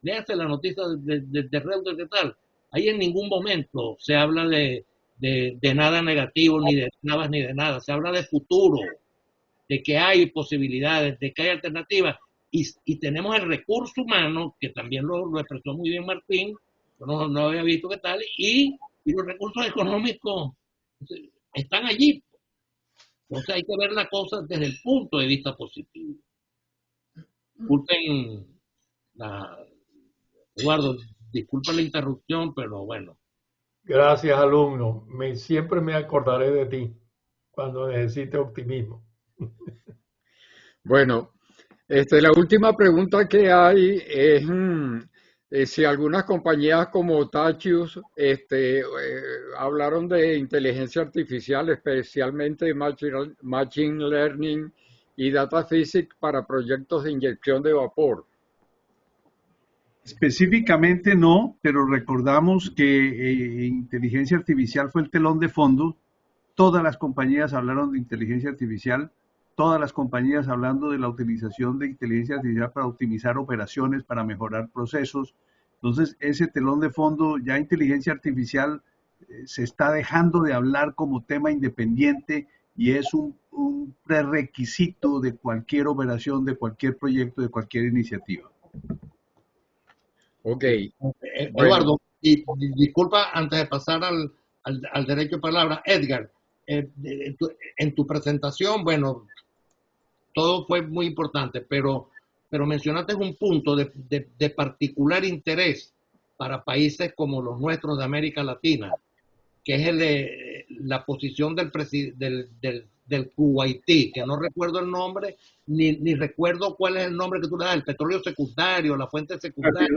B: Léase la noticia de Reuters, ¿qué tal? Ahí en ningún momento se habla de nada negativo, ni de nada, ni de nada. Se habla de futuro, de que hay posibilidades, de que hay alternativas. Y tenemos el recurso humano, que también lo expresó muy bien Martín, no había visto qué tal, y y los recursos económicos están allí. Entonces hay que ver la cosa desde el punto de vista positivo. Disculpen, Eduardo, disculpa la interrupción, pero bueno.
G: Gracias, alumno. Siempre me acordaré de ti cuando necesite optimismo.
A: Bueno, la última pregunta que hay es si algunas compañías como Tachius hablaron de inteligencia artificial, especialmente machine learning y data physics para proyectos de inyección de vapor.
D: Específicamente no, pero recordamos que inteligencia artificial fue el telón de fondo. Todas las compañías hablaron de inteligencia artificial, todas las compañías hablando de la utilización de inteligencia artificial para optimizar operaciones, para mejorar procesos. Entonces, ese telón de fondo, ya inteligencia artificial se está dejando de hablar como tema independiente y es un prerequisito de cualquier operación, de cualquier proyecto, de cualquier iniciativa.
A: Ok.
B: Eduardo, y disculpa antes de pasar al derecho de palabra, Edgar, en tu presentación, bueno, todo fue muy importante, pero mencionaste un punto de particular interés para países como los nuestros de América Latina, que es el de la posición del Kuwaití, que no recuerdo el nombre, ni recuerdo cuál es el nombre que tú le das, el petróleo secundario, la fuente secundaria.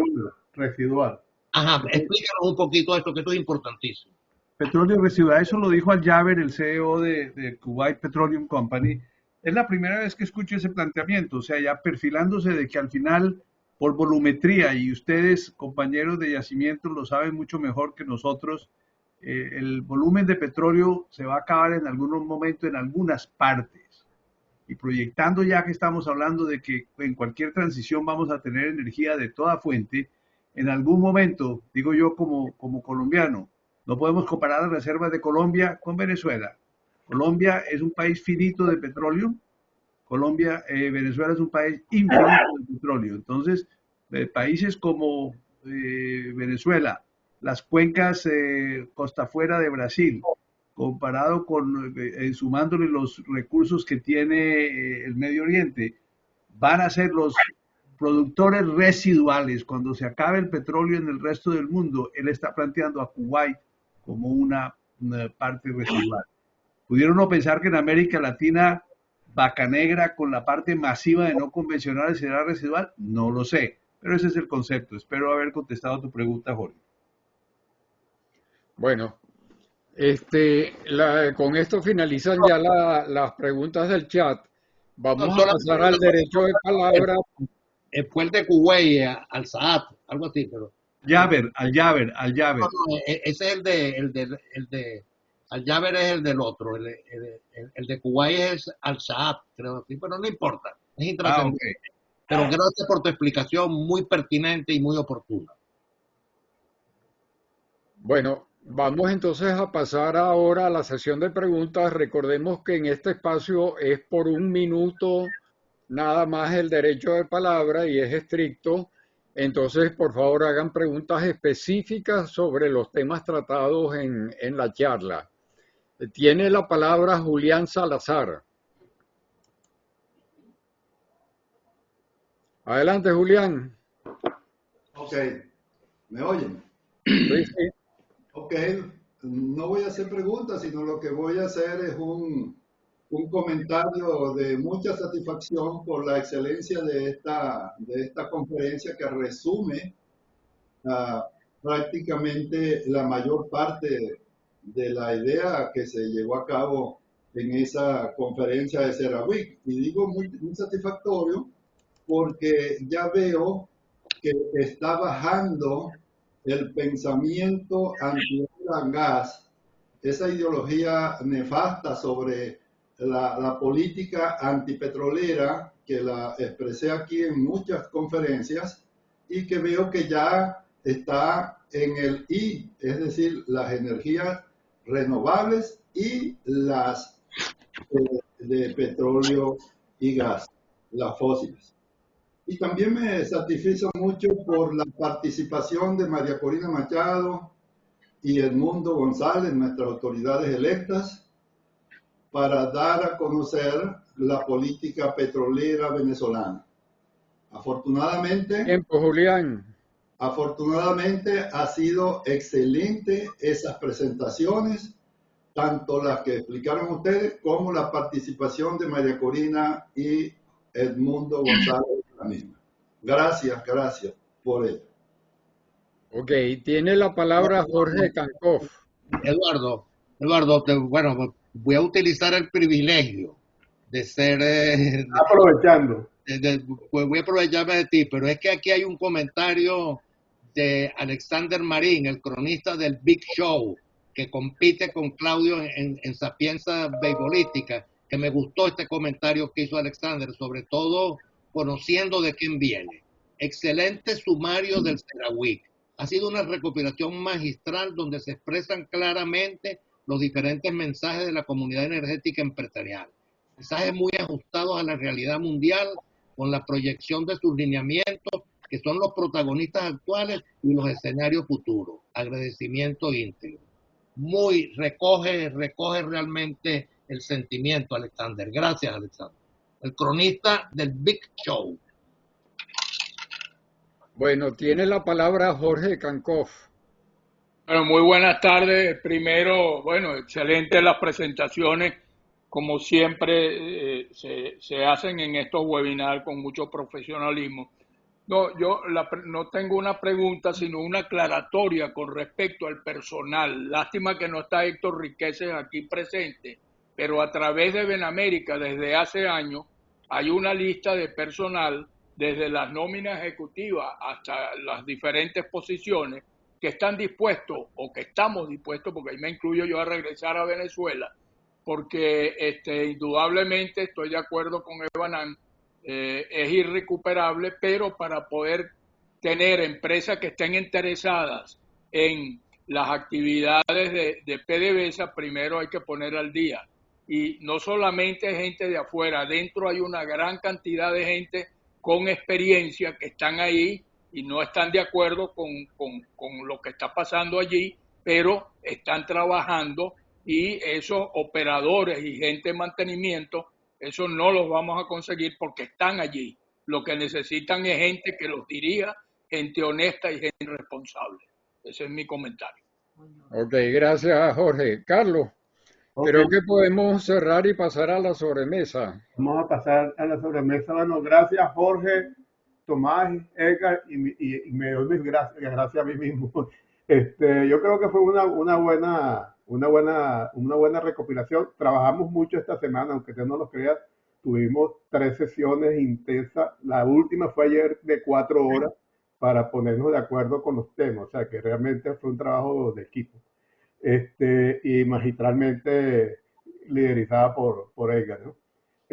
C: Residual.
B: Ajá, explícanos un poquito esto, que esto es importantísimo.
D: Petróleo residual, eso lo dijo Al Jaber, el CEO de Kuwait Petroleum Company. Es la primera vez que escucho ese planteamiento, o sea, ya perfilándose de que al final, por volumetría, y ustedes, compañeros de yacimiento, lo saben mucho mejor que nosotros, el volumen de petróleo se va a acabar en algún momento en algunas partes. Y proyectando ya que estamos hablando de que en cualquier transición vamos a tener energía de toda fuente, en algún momento, digo yo como colombiano, no podemos comparar las reservas de Colombia con Venezuela. Colombia es un país finito de petróleo. Venezuela es un país infinito de petróleo. Entonces, países como Venezuela, las cuencas costa afuera de Brasil, comparado con, sumándole los recursos que tiene el Medio Oriente, van a ser los productores residuales. Cuando se acabe el petróleo en el resto del mundo, él está planteando a Kuwait como una parte residual. ¿Pudieron no pensar que en América Latina Vaca Negra con la parte masiva de no convencionales será residual? No lo sé, pero ese es el concepto. Espero haber contestado tu pregunta, Jorge.
A: Bueno, con esto finalizan ya las preguntas del chat. Vamos a pasar al derecho de palabra.
B: Fue el de Kuwait al Saad, algo así, pero.
D: Al Jaber.
B: No, ese es el de Al Jaber es el del otro, el de Kuwait es al Saad, creo que sí, pero no importa, es intrascendente.
D: Okay.
B: Pero gracias por tu explicación muy pertinente y muy oportuna.
A: Bueno, vamos entonces a pasar ahora a la sesión de preguntas. Recordemos que en este espacio es por 1 minuto nada más el derecho de palabra y es estricto. Entonces, por favor, hagan preguntas específicas sobre los temas tratados en la charla. Tiene la palabra Julián Salazar. Adelante, Julián.
H: Ok, ¿me oyen?
A: Sí, sí.
H: Ok, no voy a hacer preguntas, sino lo que voy a hacer es un comentario de mucha satisfacción por la excelencia de esta conferencia que resume prácticamente la mayor parte de la idea que se llevó a cabo en esa conferencia de CERAWIC. Y digo muy satisfactorio porque ya veo que está bajando el pensamiento anti-oil and gas, esa ideología nefasta sobre la política antipetrolera que la expresé aquí en muchas conferencias y que veo que ya está en el I, es decir, las energías renovables y las de petróleo y gas, las fósiles. Y también me satisfizo mucho por la participación de María Corina Machado, y Edmundo González, nuestras autoridades electas, para dar a conocer la política petrolera venezolana.
A: Tiempo, Julián.
H: Afortunadamente ha sido excelente esas presentaciones, tanto las que explicaron ustedes como la participación de María Corina y Edmundo González la misma. Gracias por ello.
A: Ok, tiene la palabra Jorge Cancoff.
B: Eduardo, bueno, voy a utilizar el privilegio de ser,
C: Aprovechando.
B: pues voy a aprovecharme de ti, pero es que aquí hay un comentario de Alexander Marín, el cronista del Big Show, que compite con Claudio en Sapienza Beisbolística, que me gustó este comentario que hizo Alexander, sobre todo conociendo de quién viene. Excelente sumario del CERAWIC. Ha sido una recopilación magistral donde se expresan claramente los diferentes mensajes de la comunidad energética empresarial. Mensajes muy ajustados a la realidad mundial, con la proyección de sus lineamientos, que son los protagonistas actuales y los escenarios futuros. Agradecimiento íntegro. Recoge realmente el sentimiento, Alexander. Gracias, Alexander. El cronista del Big Show.
A: Bueno, tiene la palabra Jorge Cancoff.
I: Bueno, muy buenas tardes. Primero, bueno, excelentes las presentaciones, como siempre se hacen en estos webinars con mucho profesionalismo. No, yo no tengo una pregunta, sino una aclaratoria con respecto al personal. Lástima que no está Héctor Riqueses aquí presente, pero a través de Benamérica, desde hace años, hay una lista de personal, desde las nóminas ejecutivas hasta las diferentes posiciones, que están dispuestos, o que estamos dispuestos, porque ahí me incluyo yo, a regresar a Venezuela, porque indudablemente estoy de acuerdo con Evanán, es irrecuperable, pero para poder tener empresas que estén interesadas en las actividades de PDVSA, primero hay que poner al día. Y no solamente gente de afuera, adentro hay una gran cantidad de gente con experiencia que están ahí y no están de acuerdo con lo que está pasando allí, pero están trabajando, y esos operadores y gente de mantenimiento, eso no los vamos a conseguir porque están allí. Lo que necesitan es gente que los dirija, gente honesta y gente responsable. Ese es mi comentario.
A: Ok, gracias, Jorge. Carlos, creo que podemos cerrar y pasar a la sobremesa.
C: Vamos a pasar a la sobremesa. Bueno, gracias, Jorge, Tomás, Edgar, y me doy mis gracias a mí mismo. Yo creo que fue una buena recopilación. Trabajamos mucho esta semana, aunque usted no lo crea. Tuvimos 3 sesiones intensas. La última fue ayer de 4 horas para ponernos de acuerdo con los temas. O sea, que realmente fue un trabajo de equipo. Y magistralmente liderizada por Edgar, ¿no?